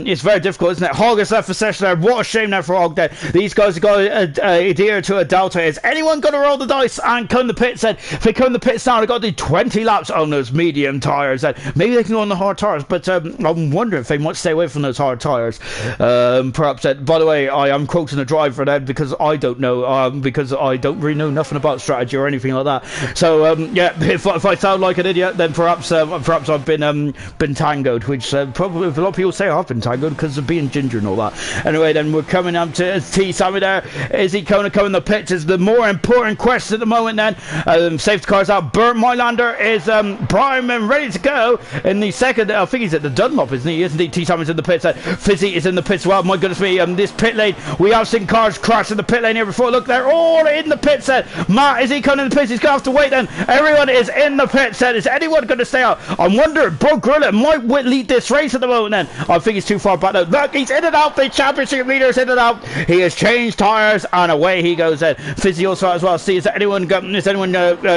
It's very difficult, isn't it? Hogg is left for session there. What a shame there for Hogg there. These guys have got adhere to a delta. Is anyone going to roll the dice and come to the pits then? If they come to the pits now, they've got to do 20 laps on those medium tyres then. Maybe they can go on the hard tyres, but I'm wondering if they might stay away from those hard tyres. Perhaps by the way, I am quoting the driver then, because I don't know, because I don't really know nothing about strategy or anything like that. So yeah, if I sound like an idiot, then perhaps I've been tangoed, which probably a lot of people say I've been tangoed because of being ginger and all that. Anyway, then we're coming up to T Sammy there. Is he going to come in the pits? Is the more important question at the moment then. Safety cars out. Bert Mylander is prime and ready to go in the second. I think he's at the Dunlop, isn't he? Isn't he? T Sammy's in the pits. Fizzy is in the pits. Well, my goodness me, this pit lane, we have seen cars crash in the pit lane here before. Look, they're all in the pit set. Matt, is he coming in the pits? He's going to have to wait then. Everyone is in the pit set. Is anyone going to stay out? I'm wondering, Bro Gorilla might lead this race at the moment then. I think he's too far back now. Look, he's in and out. The championship leader is in and out. He has changed tyres and away he goes then. Fizzy also as well. See, is anyone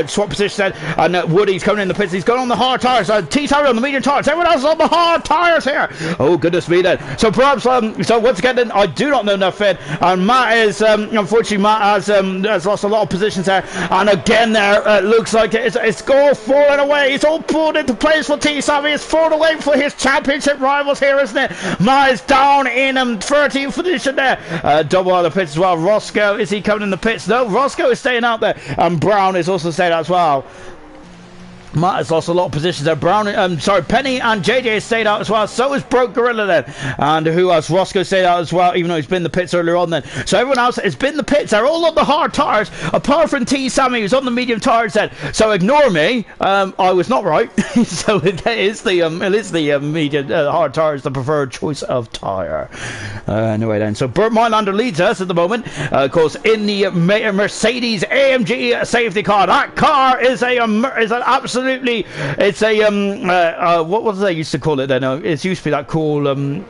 swap position then? And Woody's coming in the pits. He's going on the hard tyres. T Sammy on the medium tyres. Everyone else is on the hard tyres here. Oh, goodness me then. So perhaps, so once again then, I do not know nothing. And Matt is, unfortunately, Matt has lost a lot of positions there. And again there, looks like it's all falling away. It's all pulled into place for T Sammy. It's fallen away for his championship rivals here, isn't it? Matt is down in 13th position there. Double out of the pits as well. Roscoe, is he coming in the pits? No, Roscoe is staying out there. And Brown is also staying out as well. Matt has lost a lot of positions there. Penny and JJ stayed out as well. So has Broke Gorilla then. And who else? Roscoe stayed out as well, even though he's been in the pits earlier on then. So everyone else has been in the pits. They're all on the hard tires, apart from T. Sammy, who's on the medium tires then. So ignore me. I was not right. So it is the medium hard tires, the preferred choice of tire. Anyway then. So Burt Mylander leads us at the moment. Of course, in the Mercedes AMG safety car. That car is an absolute. It's a what was they used to call it then? It used to be that cool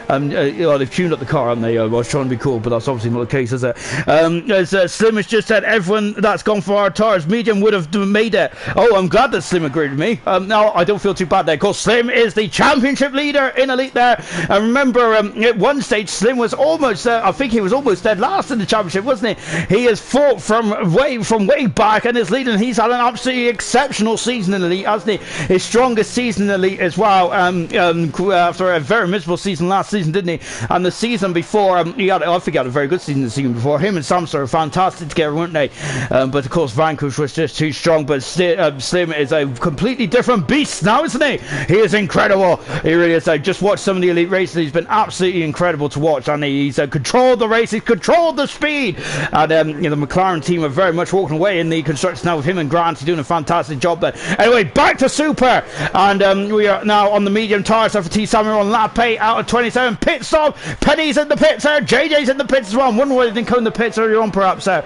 they've tuned up the car, haven't they? I was trying to be cool, but that's obviously not the case, is it? As Slim has just said, everyone that's gone for our tires, medium would have made it. Oh, I'm glad that Slim agreed with me. No, I don't feel too bad there, because Slim is the championship leader in Elite there. And remember, at one stage, Slim was almost, I think he was almost dead last in the championship, wasn't he? He has fought from way back and is leading. He's had an absolutely exceptional season in Elite, hasn't he? His strongest season in Elite as well, after a very miserable season last season, didn't he? And the season before, I think he had a very good season the season before. Him and Samson are fantastic together, weren't they? But of course, Vanquish was just too strong. But Slim is a completely different beast now, isn't he? He is incredible. He really is. I just watched some of the Elite races. He's been absolutely incredible to watch, and he's controlled the race. He's controlled the speed. And the McLaren team are very much walking away in the construction now with him and Grant. He's doing a fantastic job there. Anyway, back to Super, and we are now on the medium tires. So for T. Samuel on lap 8 out of 27. Pit stop. Penny's in the pits there. JJ's in the pits as well. I'm wondering why they didn't come in the pits earlier on, perhaps there.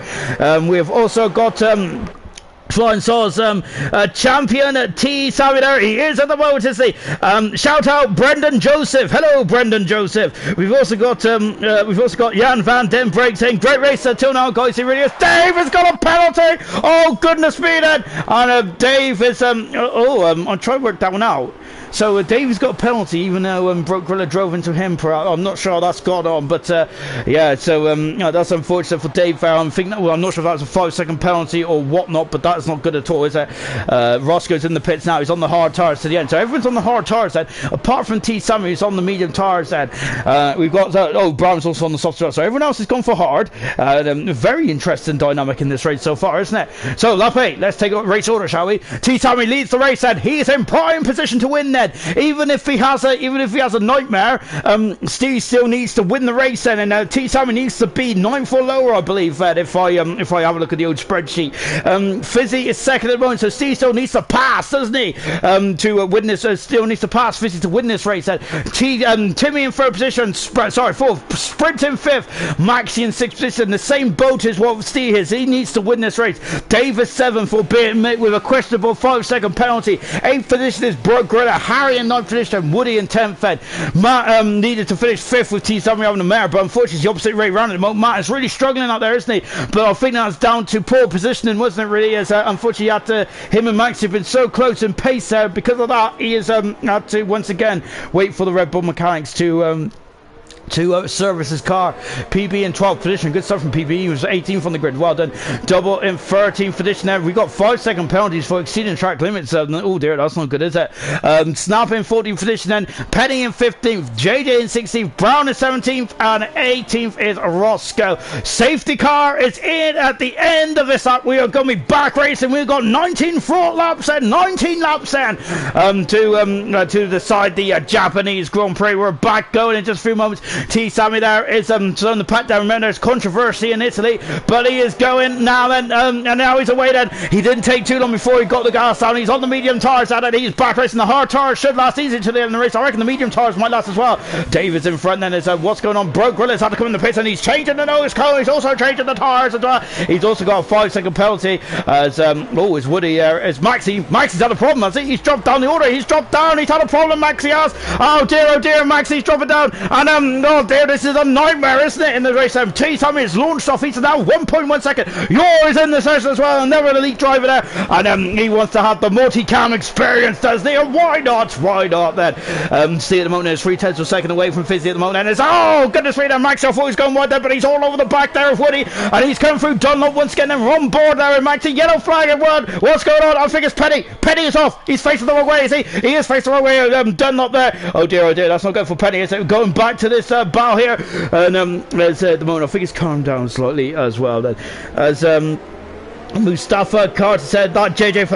We have also got Flying Saws champion T. Sammy there. He is at the moment, isn't he? Shout out Brendan Joseph. Hello, Brendan Joseph. We've also got Jan Van Den Break saying great race till now, guys. He really is. Dave has got a penalty. Oh goodness me, then. And Dave is I'm trying to work that one out. So Dave's got a penalty, even though Broke Gorilla drove into him. I'm not sure how that's gone on, but yeah. So that's unfortunate for Dave. I'm not sure if that was a 5-second penalty or whatnot, but that's not good at all, is it? Roscoe's in the pits now. He's on the hard tires to the end. So everyone's on the hard tires then, apart from T. Sammy, who's on the medium tires then. We've got Brown's also on the soft tires. So everyone else has gone for hard. Very interesting dynamic in this race so far, isn't it? So lap 8. Let's take a race order, shall we? T. Sammy leads the race then. He is in prime position to win then. Even if he has a nightmare, Steve still needs to win the race then, and T. Sammy needs to be 9th or lower, I believe. If I have a look at the old spreadsheet, Fizzy is second at the moment, so Steve still needs to pass, doesn't he? To win this, still needs to pass Fizzy to win this race. Timmy in third position, fourth, Sprint in fifth, Maxi in sixth position, the same boat as what Steve is. He needs to win this race. Dave is seventh, albeit with a questionable 5-second penalty. 8th position is Broke Gorilla. Harry in 9th position, Woody in 10th fed. Matt needed to finish 5th with T. Sammy having the mare, but unfortunately it's the opposite way round at the moment. Matt is really struggling out there, isn't he? But I think that's down to poor positioning, wasn't it, really? As unfortunately him and Maxi have been so close in pace there. Because of that, he has had to once again wait for the Red Bull mechanics to service his car. PB in 12th position. Good stuff from PB. He was 18th on the grid. Well done. Double in 13th position there. We got 5-second penalties for exceeding track limits. Oh dear, that's not good, is it? Snap in 14th position then. Penny in 15th. JJ in 16th. Brown in 17th. And 18th is Roscoe. Safety car is in at the end of this lap. We are going to be back racing. We've got 19 front laps and 19 laps then to decide the Japanese Grand Prix. We're back going in just a few moments. T. Sammy there is slowing the pack down. Remember, there's controversy in Italy, but he is going now then, and now he's away then. He didn't take too long before he got the gas down. He's on the medium tires and he's back racing. The hard tires should last easy to the end of the race. I reckon the medium tires might last as well. David's in front then. Is what's going on? Broke Gorilla's had to come in the pits and he's changing the nose cone. He's also changing the tires as well. He's also got a 5-second penalty as is Woody as Maxi's had a problem, has he? He's dropped down the order. He's dropped down. He's had a problem, Maxi has. Oh dear, Maxi's dropping down. And oh dear, this is a nightmare, isn't it, in the race? T. Sammy is launched off. He's now 1.1 second. You're in the session as well. Never an elite driver there. And he wants to have the multi-cam experience, doesn't he? And why not? Why not then? See at the moment, there's 3/10 of a second away from Fizzy at the moment. And it's, oh, goodness me, then Maxi, I thought he was going wide there, but he's all over the back there of Woody. And he's coming through Dunlop once again. And we're on board there with Maxi. Yellow flag and one. What's going on? I think it's Penny. Penny is off. He's facing the wrong way, is he? He is facing the wrong way. Dunlop there. Oh dear, that's not good for Penny. Is it? Going back to this battle here. And at the moment, I think it's calmed down slightly as well then. As Mustafa Carter said that JJ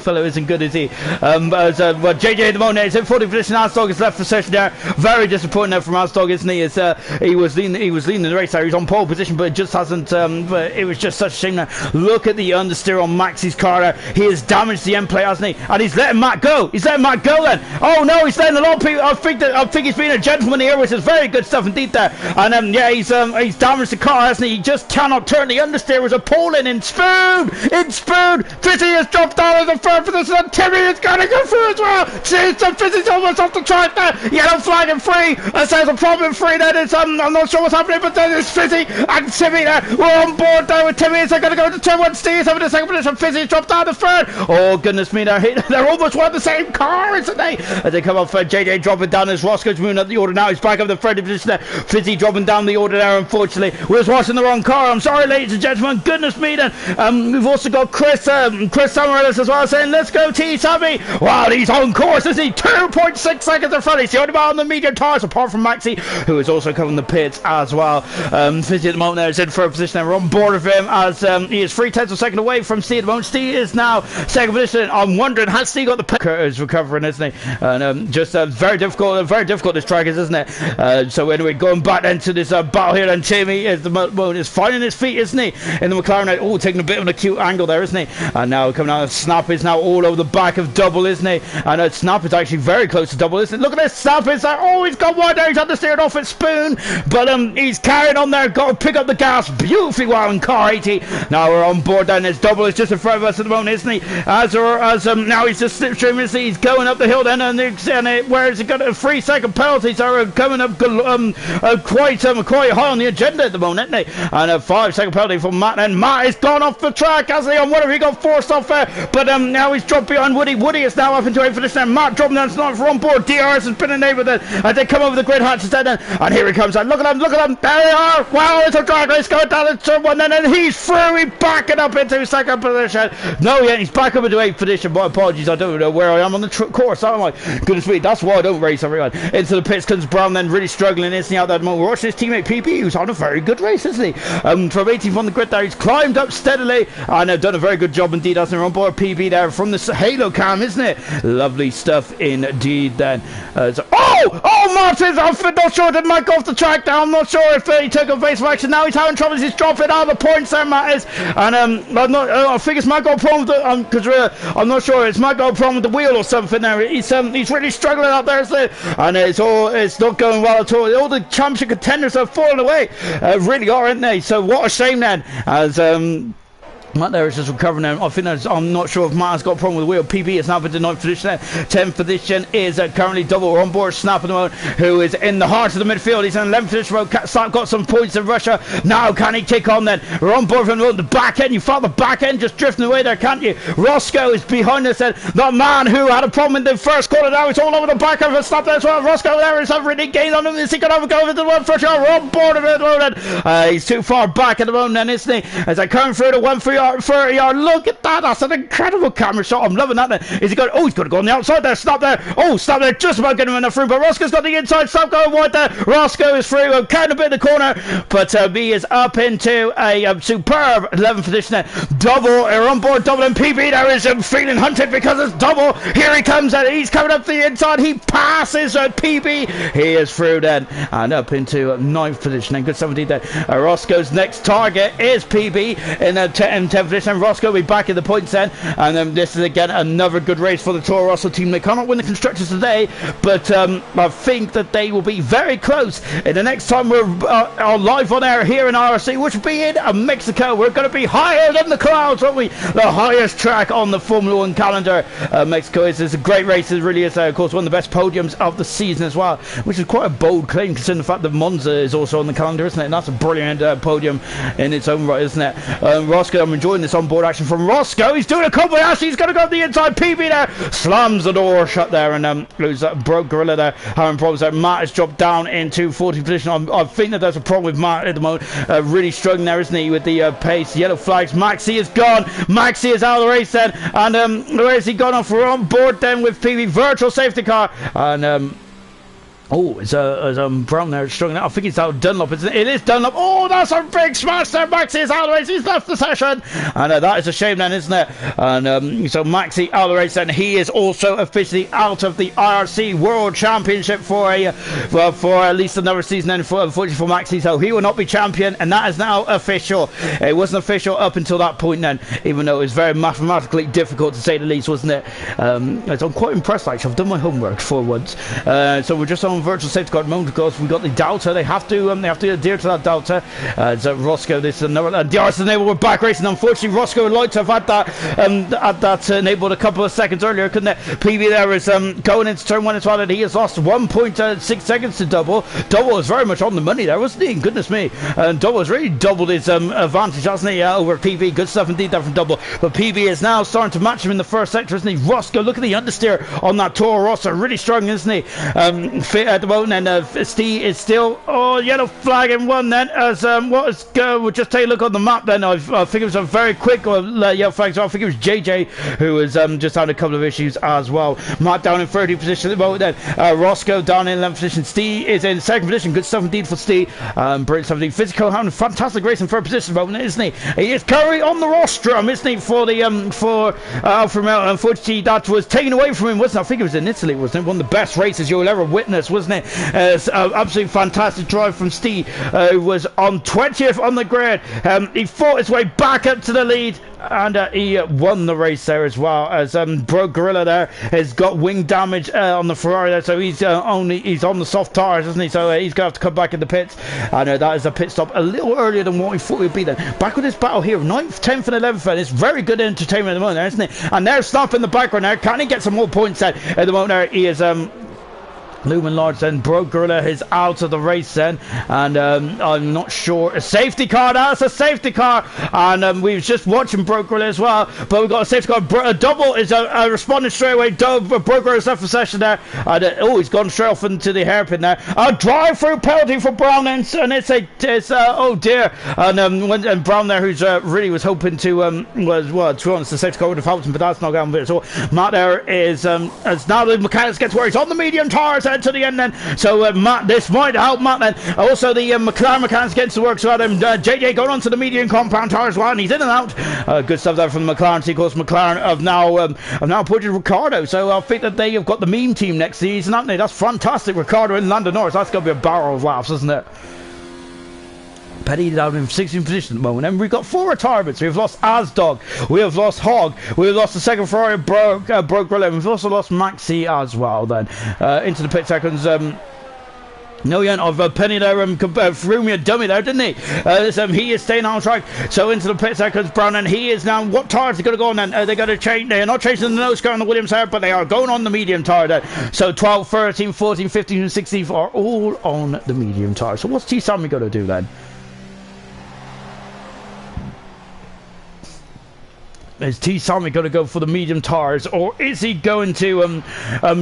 fellow isn't good, is he? Well, JJ at the moment is in 40 position. Asdog is left for session there. Very disappointing there from Asdog, isn't he? He was leading the race there. He's on pole position, but it just hasn't. But it was just such a shame now. Look at the understeer on Maxi's car there. He has damaged the end plate, hasn't he? And he's letting Matt go. He's letting Matt go then. Oh no, he's letting a lot of people. I think he's been a gentleman here, which is very good stuff indeed there. And yeah, he's damaged the car, hasn't he? He just cannot turn the understeer as a pole in Spoon! Fizzy has dropped down as a third position and Timmy is going to go through as well! Jeez, so Fizzy's almost off the track there! Yellow flag and free! That says a problem free then it's, I'm not sure what's happening, but then it's Fizzy and Timmy there! We're on board there with Timmy, so they're going to go to turn one. Steve's having the second position, Fizzy's dropped down the third! Oh goodness me, they're almost one the same car, isn't they? As they come off, JJ dropping down as Roscoe's moving up the order now, he's back up the third position there. Fizzy dropping down the order there, unfortunately. We was watching the wrong car, I'm sorry ladies and gentlemen, goodness me then. We've also got Chris Samarelis as well saying, let's go T Sammy. Wow, he's on course, isn't he? 2.6 seconds in front. He's the only man on the medium tires apart from Maxi, who is also covering the pits as well. Fizzy at the moment there is in third position and we're on board with him as he is 3/10 of a second away from Steve at the moment. Steve is now second position. I'm wondering, has Steve got the pit? Is recovering, isn't he? And just very difficult this track is, isn't it? So anyway, going back into this battle here, and Timmy is finding his feet, isn't he? In the McLaren, taking a bit of an acute angle there, isn't he? And now coming out, Snap is now all over the back of Double, isn't he? And Snap is actually very close to Double, isn't it? Look at this, Snap is there. Oh, he's got one there, he's understeered off at Spoon, but he's carrying on there, got to pick up the gas beautifully well in car 80. Now we're on board down this Double is just in front of us at the moment, isn't he? Now he's just slipstreaming, isn't he? He's going up the hill then, and where has he got a 3-second penalties are coming up quite high on the agenda at the moment, isn't he? And a 5-second penalty for Matt, and Matt is gone off the track, hasn't he? I wonder if he got forced off there, but now he's dropped behind Woody. Woody is now up into 8th position, and Matt dropping down tonight for on board. DRS has been enabled then, and they come over the grid hatch instead, and here he comes, and look at him, there they are. Wow, it's a drag race going down the turn one, and then he's through, he's backing up into 2nd position. No, yeah, he's back up into 8th position. My apologies, I don't know where I am on the course, oh my goodness me, that's why I don't race, everyone. Into the pits comes Brown, then really struggling, isn't he, out there at the moment. We're watching his teammate PP, who's on a very good race, isn't he? From 18th on the grid there, he's climbed up steadily, and have done a very good job indeed, hasn't he? On board PB there from the Halo cam, isn't it? Lovely stuff indeed then. Martin, I'm not sure, did Mike go off the track now? I'm not sure if he took a base of action. Now he's having trouble, he's dropping out of the points there, Matt is, and I think it's Mike got a problem with the, because I'm not sure, it's Mike got a problem with the wheel or something there. He's really struggling out there, isn't it? And it's not going well at all. All the championship contenders are falling away, really are, aren't they? So what a shame then, as Matt there is just recovering now. I think I'm not sure if Matt has got a problem with the wheel. PB is now up into 9th position there. 10th position is currently Double. We're on board Snap at the moment, who is in the heart of the midfield. He's in 11th position. Snap got some points in Russia. Now can he kick on then? We're on board from the back end. You felt the back end just drifting away there, can't you? Roscoe is behind us then. The man who had a problem in the first quarter now is all over the back of Snap there as well. Roscoe there is really gained on him. Is he going to go over the one first yard? We're on board of it at the moment. He's too far back at the moment then, isn't he? As I come through the 30 yard, look at that, that's an incredible camera shot, I'm loving that then. Is he going, oh, he's going to go on the outside there, Snap there, oh, Snap there, just about getting him enough room, but Roscoe's got the inside, Snap going wide there, Roscoe is through, counting a bit in the corner, but he is up into a superb 11th position there. Double, are on board Double, and PB there is feeling hunted because it's Double, here he comes, and he's coming up the inside, he passes PB, he is through then, and up into 9th position, and good 17 there. Roscoe's next target is PB in 10th position, and Roscoe will be back in the points then, and this is again another good race for the Toro Rosso team. They cannot win the constructors today, but I think that they will be very close in the next time we're live on air here in IRC, which will be in Mexico. We're going to be higher than the clouds, aren't we? The highest track on the Formula 1 calendar. Mexico is a great race, it really is, of course, one of the best podiums of the season as well, which is quite a bold claim considering the fact that Monza is also on the calendar, isn't it? And that's a brilliant podium in its own right, isn't it? Roscoe, I'm enjoying this on board action from Roscoe. He's doing a combo. Actually, he's going to go up the inside. PB there slams the door shut there, and broke Gorilla there, having problems there. Matt has dropped down into 40th position. I think that there's a problem with Matt at the moment. Really struggling there, isn't he, with the pace. Yellow flags. Maxi is gone. Maxi is out of the race then, and where has he gone off? We're on board then with PB, virtual safety car, and Oh, it's Brown there struggling out. I think it's out Dunlop, isn't it? It is Dunlop. Oh, that's a big smash there. Maxi is out of the race. He's left the session. And that is a shame then, isn't it? And so Maxi out of the race, and he is also officially out of the IRC World Championship for at least another season then, unfortunately for Maxi. So he will not be champion, and that is now official. It wasn't official up until that point then, even though it was very mathematically difficult to say the least, wasn't it? So I'm quite impressed, actually. I've done my homework for once. So we're just on virtual safety car moment because we got the delta. They have to adhere to that delta. So Roscoe, this is another DRS enabled. We're back racing. Unfortunately, Roscoe would like to have had that enabled a couple of seconds earlier, couldn't it? PB there is going into turn 1 as well, and he has lost 1.6 seconds to Double. Double is very much on the money there, wasn't he? Goodness me. And Double has really doubled his advantage, hasn't he, over PB. Good stuff indeed there from Double. But PB is now starting to match him in the first sector, isn't he? Roscoe, look at the understeer on that Toro Rosso, really strong, isn't he? Fit at the moment, and Steve is still yellow flag in one then, as we'll just take a look on the map then. I think it was a very quick yellow flag, so I think it was JJ who was just had a couple of issues as well. Matt down in 30th position at the moment then. Roscoe down in 11th position. Steve is in 2nd position. Good stuff indeed for Steve. Brilliant stuff indeed. Physical having a fantastic race in 3rd position at the moment, isn't he? He is currently on the rostrum, isn't he, for the for Alfa Romeo. Unfortunately, that was taken away from him, wasn't it? I think it was in Italy, wasn't it? One of the best races you'll ever witness, wasn't it? It's absolutely fantastic drive from Steve, who was on 20th on the grid. He fought his way back up to the lead, and he won the race there as well, as Bro Gorilla there has got wing damage on the Ferrari there, so he's on the soft tires, isn't he? So he's going to have to come back in the pits. I know that is a pit stop a little earlier than what we thought it would be then. Back with this battle here, 9th, 10th and 11th, and it's very good entertainment at the moment there, isn't it? And there's Snap in the background there. Can he get some more points there at the moment there? He is Lumen Large then. Bro Gorilla is out of the race then, and I'm not sure. A safety car, that's a safety car, and we was just watching Bro Gorilla as well, but we've got a safety car. Double is responding straight away. Bro Gorilla's left the session there, and he's gone straight off into the hairpin there. A drive-through penalty for Brown, and it's oh dear, and Brown there, who's really was hoping to to be honest, the safety car would have helped him, but that's not going to be so. Matt there is as now the mechanics gets where he's on the medium tires to the end then, so Matt, this might help Matt then. Also the McLaren mechanics gets to work, so JJ going on to the medium compound tire as well, and he's in and out. Good stuff there from the McLaren team. Of course, McLaren have now put in Ricardo, so I think that they have got the meme team next season, haven't they? That's fantastic. Ricardo and Lando Norris, that's going to be a barrel of laughs, isn't it? Petty down in 16th position at the moment, and we've got 4 retirements. We've lost Asdog, we have lost Hog, we've lost the second Ferrari broke Gorilla, we've also lost Maxi as well then. Into the pit seconds, no, yeah, of Penny there, threw me a dummy there, didn't he? He is staying on track, so into the pit seconds, Brown, and he is now, what tires are going to go on then? They're going to change, they are not changing the nose car on the Williams tire, but they are going on the medium tire then. So 12, 13, 14, 15 and 16 are all on the medium tire. So what's T-Sammy going to do then? Is T-Sammy going to go for the medium tires, or is he going to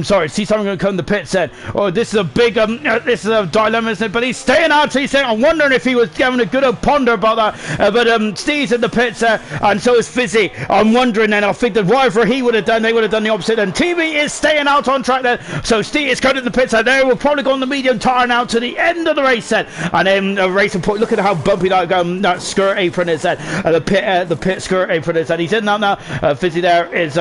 sorry, is T-Sammy going to come to the pit then? Oh, this is a big this is a dilemma, isn't it? But he's staying out. He's saying, I'm wondering if he was having a good old ponder about that, but Steve's in the pits and so is Fizzy. I'm wondering then, I think that whatever he would have done, they would have done the opposite, and TV is staying out on track then, so Steve is coming to the pits, and they will probably go on the medium tire now to the end of the race then, and then a racing point. Look at how bumpy that skirt apron is then, the pit skirt apron is, and he's in now. Fizzy there is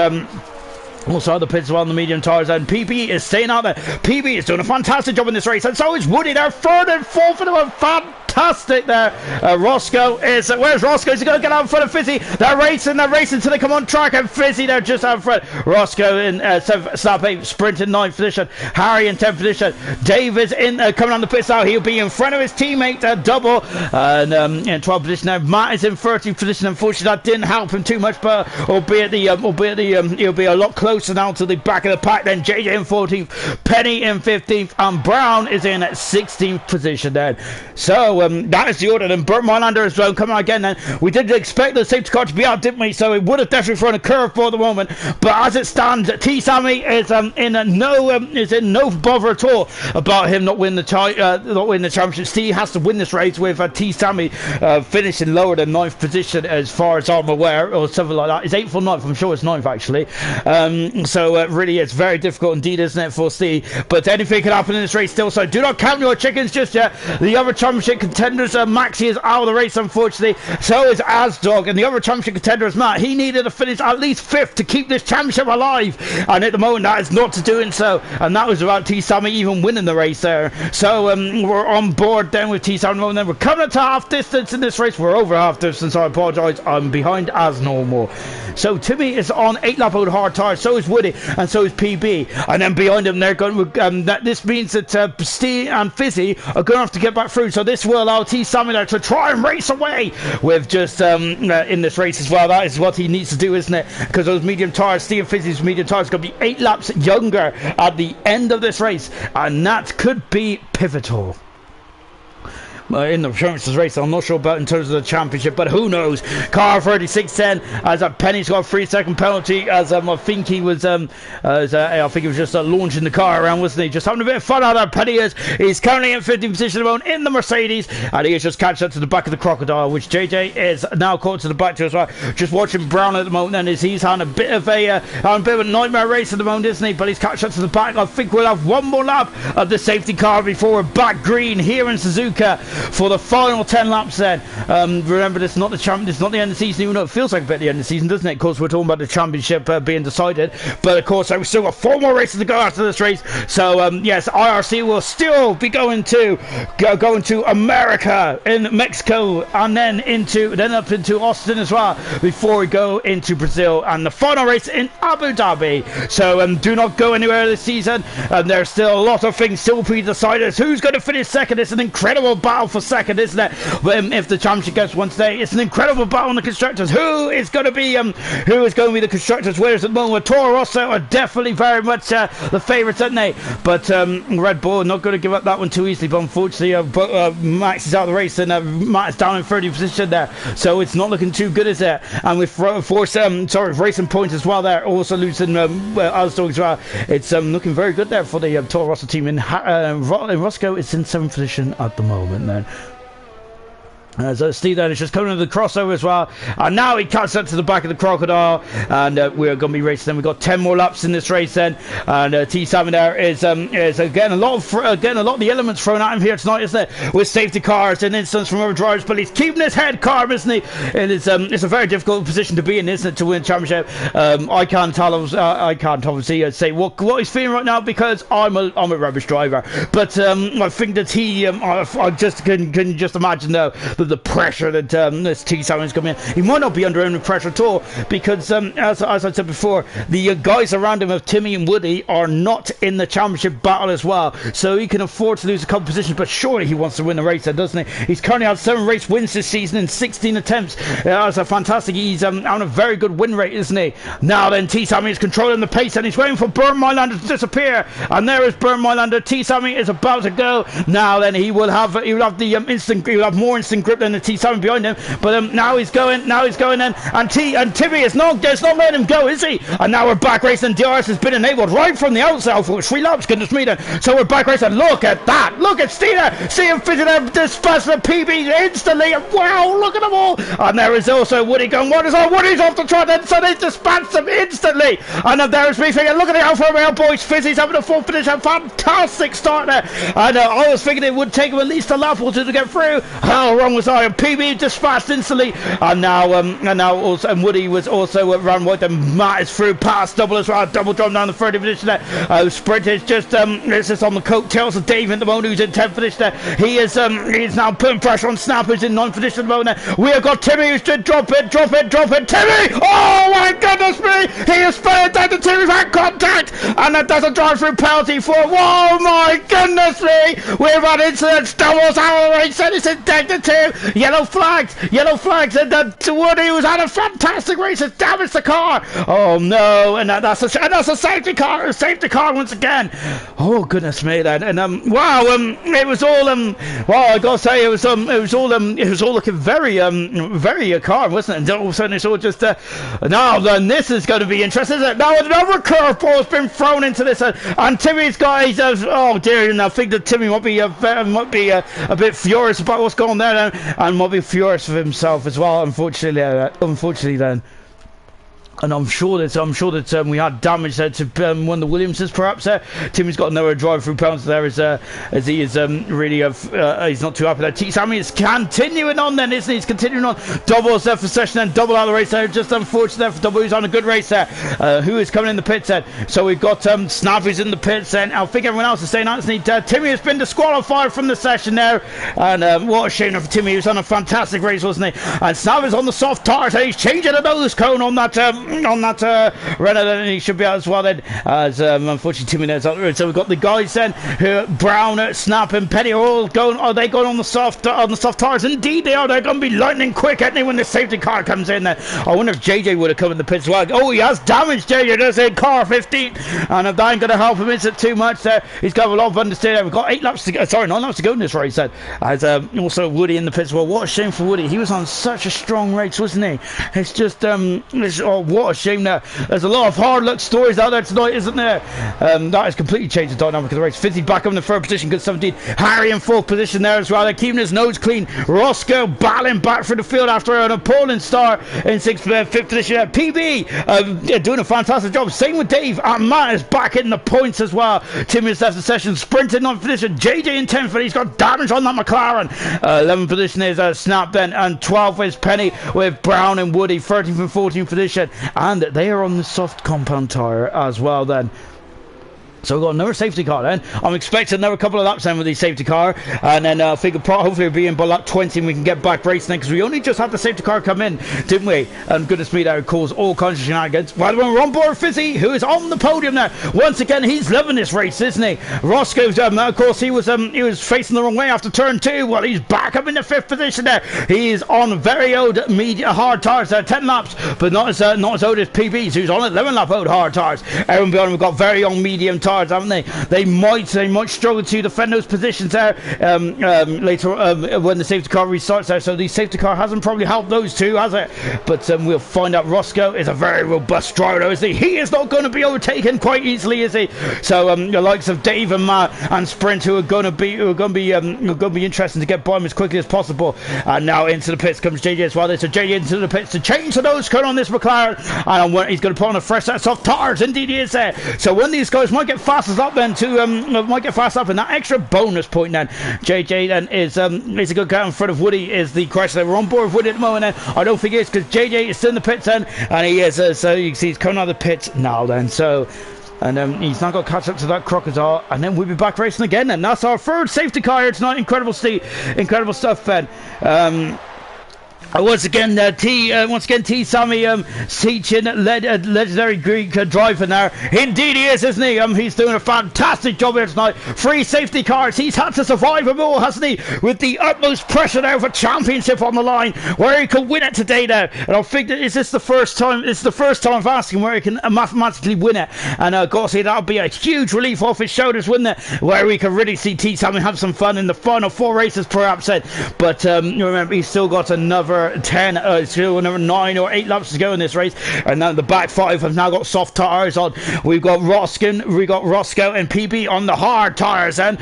also the pits on the medium tires, and PB is staying out there. PB is doing a fantastic job in this race, and so is Woody there, 3rd and 4th for the fantastic there. Roscoe is where's Roscoe? Is he going to get out in front of Fizzy? They're racing till they come on track, and Fizzy they're just out in front. Roscoe in 7th, 8, sprint in 9th position. Harry in 10th position. Dave is in coming on the pits now. He'll be in front of his teammate Double, and in 12th position now. Matt is in 13th position. Unfortunately, that didn't help him too much, but albeit he'll be a lot closer now to the back of the pack. Then JJ in 14th, Penny in 15th, and Brown is in 16th position then. So that is the order. Then Burt Mylander as well coming on again then. We did expect the safety car to be out, didn't we? So it would have definitely thrown a curve for the moment, but as it stands, T-Sammy is in no bother at all about him not winning the championship. Steve has to win this race with T-Sammy finishing lower than 9th position as far as I'm aware, or something like that. It's 8th or 9th, I'm sure it's 9th actually. So really, it's very difficult indeed, isn't it, for Steve? But anything can happen in this race still, so do not count your chickens just yet. The other championship contenders, Maxi is out of the race, unfortunately. So is Asdog, and the other championship contender is Matt. He needed to finish at least 5th to keep this championship alive, and at the moment that is not doing so, and that was about T-Sammy even winning the race there. So we're on board then with T-Sammy, then we're coming up to half distance in this race. We're over half distance, I apologise, I'm behind as normal. So Timmy is on 8-lap old hard tyres, so is Woody, and so is PB, and then behind him they're going that this means that Steve and Fizzy are going to have to get back through, so this will allow T-Sammy to try and race away with just in this race as well. That is what he needs to do, isn't it? Because those medium tyres, Steve and Fizzy's medium tyres, are going to be 8 laps younger at the end of this race, and that could be pivotal in the appearances race. I'm not sure about in terms of the championship, but who knows. Car 3610 as Penny's got a 3-second penalty, as I think he was I think he was just launching the car around, wasn't he? Just having a bit of fun out there. Penny is currently in 15th position alone in the Mercedes, and he is just catching up to the back of the Crocodile, which JJ is now caught to the back to as well. Just watching Brown at the moment, and he's having a bit of a nightmare race at the moment, isn't he? But he's catching up to the back. I think we'll have one more lap of the safety car before we're back green here in Suzuka for the final 10 laps then. Remember, this is not the champ, this is not the end of the season, even though it feels like a bit the end of the season, doesn't it? Of course, we're talking about the championship being decided, but of course we've still got 4 more races to go after this race. So yes, IRC will still be going to America in Mexico, and then up into Austin as well before we go into Brazil and the final race in Abu Dhabi. So do not go anywhere this season, and there's still a lot of things still to be decided. Who's going to finish second? It's an incredible battle for second, isn't it? If the championship gets one today, it's an incredible battle on the constructors. Who is going to be the constructors winners at the moment? Toro Rosso are definitely very much the favourites, aren't they? But Red Bull not going to give up that one too easily. But unfortunately, Max is out of the race, and Matt is down in 30th position there, so it's not looking too good, is it? And with Racing Point as well, there also losing Asdog as well. It's looking very good there for the Toro Rosso team. In Roscoe, it's in 7th position at the moment then. So Steve then is just coming to the crossover as well, and now he cuts up to the back of the Crocodile, and we're going to be racing. Then we've got 10 more laps in this race then, and T-Sammy there is again a lot of the elements thrown at him here tonight, isn't it? With safety cars and instance from other drivers, but he's keeping his head calm, isn't he? And it's a very difficult position to be in, isn't it, to win a championship? I can't obviously say what he's feeling right now, because I'm a rubbish driver, but I think that I just can just imagine though the pressure that this T-Sammy is coming in. He might not be under any pressure at all, because as I said before, the guys around him of Timmy and Woody are not in the championship battle as well, so he can afford to lose a couple positions, but surely he wants to win the race there, doesn't he? He's currently had 7 race wins this season in 16 attempts. That's a fantastic, he's on a very good win rate, isn't he? Now then, T-Sammy is controlling the pace, and he's waiting for Burn Mylander to disappear, and there is Burn Mylander. T-Sammy is about to go. Now then, he will have more instant grip than the T-Sammy behind him, but now he's going in, and Timmy is not letting him go, is he? And now we're back racing. DRS has been enabled right from the outset for 3 laps, goodness me then. So we're back racing. Look at that, look at Steiner, see him fitting there, dispatch the PB instantly, and wow, look at them all. And there is also Woody going, Woody's off the trot, and so they dispatched them instantly. And then there is me thinking, look at the Alfa Romeo boys, Fizzy's having a full finish, a fantastic start there, and I was thinking it would take him at least a lap or two to get through. How wrong was I? And PB dispatched instantly, and now Woody was also run wide. And Matt is through past double as well, double drum down the 30th position there. Sprint is just on the coattails of Dave at the moment, who's in 10th position there. He is now putting pressure on Snap, who's in 9th position at the moment there. We have got Timmy who's to drop it, Timmy! Oh my goodness me! He is spinning down to Timmy's had contact, and that does a drive-through penalty for, oh my goodness me! We've had incidents, doubles hour race, and it's in deck to Tim. Yellow flags, and Woody, who's had a fantastic race, has damaged the car. Oh no, and that's a safety car once again. Oh goodness me then, and it was all I gotta say, it was all looking very calm, wasn't it? And all of a sudden it's all just now then this is going to be interesting, isn't it? Now another curveball has been thrown into this, and Timmy's guys, oh dear, and I think that Timmy might be a bit furious about what's going on there, and might be furious with himself as well, unfortunately then. And I'm sure that we had damage there to one of the Williamses, perhaps. Timmy's got another drive through penalty there as he is really he's not too happy there. T Sammy is continuing on then, isn't he? He's continuing on. Doubles there for Session and double out of the race there. Just unfortunate there for Double, who's on a good race there. Who is coming in the pits then? So we've got Snappy's in the pits then. I think everyone else is staying out, isn't he? Timmy has been disqualified from the session there. And what a shame for Timmy. He was on a fantastic race, wasn't he? And Snappy's on the soft tires. He's changing the nose cone on that runner, then he should be out as well then, as unfortunately Timmy there's out the road. So we've got the guys then who Brown, Snap and Penny are all going. Are they going on the soft tires? Indeed they are. They're going to be lightning quick, aren't they, when the safety car comes in there. I wonder if JJ would have come in the pits as well. Oh, he has damaged JJ, does he? Car 15, and if that ain't going to help him, is it too much there? He's got a lot of understeer. We've got 8 laps to go, sorry, 9 laps to go in this race then, as also Woody in the pits as well. What a shame for Woody. He was on such a strong race, wasn't he? It's just what a shame there. There's a lot of hard luck stories out there tonight, isn't there? That has completely changed the dynamic of the race. Fizzy back up in the third position, good 17. Harry in fourth position there as well. They're keeping his nose clean. Roscoe battling back through the field after an appalling start in fifth position. PB doing a fantastic job. Same with Dave. And Matt is back in the points as well. Timmy's left the session, sprinting on position. JJ in 10th, but he's got damage on that McLaren. 11th position is Snap then, and 12th is Penny with Brown and Woody. 13th and 14th position, and they are on the soft compound tyre as well then. So we've got another safety car then. I'm expecting another couple of laps then with the safety car, and then I think hopefully we'll be in by lap 20 and we can get back racing then, because we only just had the safety car come in, didn't we? And goodness me, that would cause all kinds of shenanigans. Well, we're on board Fizzy, who is on the podium now. Once again, he's loving this race, isn't he? Roscoe's, of course, he was facing the wrong way after turn 2. Well, he's back up in the 5th position there. He is on very old hard tyres there, 10 laps, but not as old as PB's, who's on 11 lap old hard tyres. Everyone beyond, we've got very young medium tyres, haven't they? They might struggle to defend those positions there later when the safety car restarts there. So the safety car hasn't probably helped those two, has it? But we'll find out. Roscoe is a very robust driver, though, isn't he? He is not going to be overtaken quite easily, is he? So the likes of Dave and Matt and Sprint, who are going to be interesting to get by him as quickly as possible. And now into the pits comes JJ as well. So JJ into the pits to change the nose cone on this McLaren, and he's going to put on a fresh set of soft tires. Indeed, he is there. So when these guys might get fast up then might get fast up, and that extra bonus point then. JJ then is a good guy in front of Woody. Is the question. We're on board with Woody at the moment then. I don't think it is, because JJ is still in the pits then, and he is so you can see he's coming out of the pits now then. So. And he's now got to catch up to that Crocodile, and then we'll be back racing again. And that's our third safety car here tonight. Incredible stuff, Ben. Once again, T. Sammy teaching legendary Greek driver there. Indeed he is, isn't he? He's doing a fantastic job here tonight. 3 safety cars. He's had to survive them all, hasn't he? With the utmost pressure there for championship on the line, where he could win it today now. And I think that is this the first time? It's the first time I've asked him where he can mathematically win it. And of course, that'll be a huge relief off his shoulders, wouldn't it? Where we can really see T. Sammy have some fun in the final 4 races, perhaps. But remember, he's still got another 9 or 8 laps to go in this race, and now the back 5 have now got soft tyres on. We've got Roscoe and PB on the hard tyres, and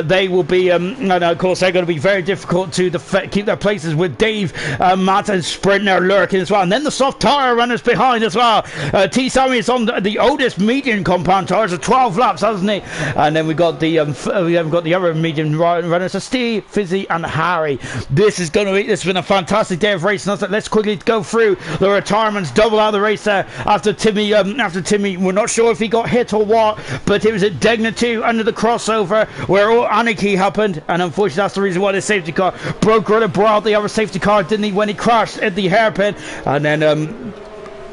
they will be and of course they're going to be very difficult to keep their places, with Dave, Matt and Sprint there lurking as well, and then the soft tyre runners behind as well. T. Sammy is on the oldest medium compound tyres of 12 laps, hasn't he? And then we got the other medium runners, so Steve, Fizzy and Harry. This has been a fantastic day of racing. Let's quickly go through the retirements. Double out of the race there after Timmy. We're not sure if he got hit or what, but it was at Degna 2 under the crossover where all anarchy happened, and unfortunately that's the reason why the safety car broke right abroad the other safety car, didn't he, when he crashed at the hairpin. And then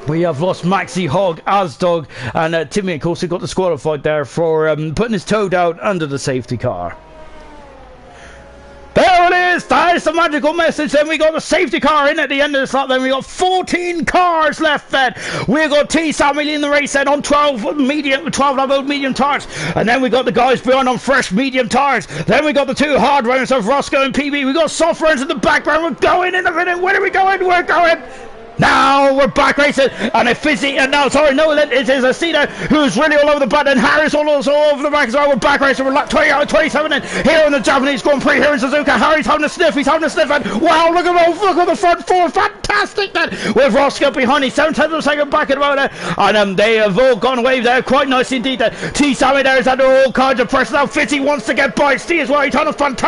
we have lost Maxi Hogg, Asdog, and Timmy, of course, who got disqualified there for putting his toe down under the safety car. There it is! That is the magical message. Then we got the safety car in at the end of this lap. Then we got 14 cars left then. We've got T. Sammy in the race then on 12 lap old medium tyres. And then we got the guys behind on fresh medium tyres. Then we got the 2 hard runners of Roscoe and PB. We got soft runners in the background. We're going in the minute. Where are we going? We're going Now we're back racing, and if Fizzy, and now, sorry, no, it is Aceta who's really all over the button, and Harry's also all over the back as well. We're back racing, we're like 20 out of 27, and here in the Japanese Grand Prix, here in Suzuka, Harry's having a sniff, and wow, look at the front four, fantastic then, with Roscoe behind, he's 7/10 of a second back at the moment, and they have all gone away there, quite nice indeed. T-Sammy there is under all kinds of pressure now. Fizzy wants to get by, Steve as well, he's on a fantastic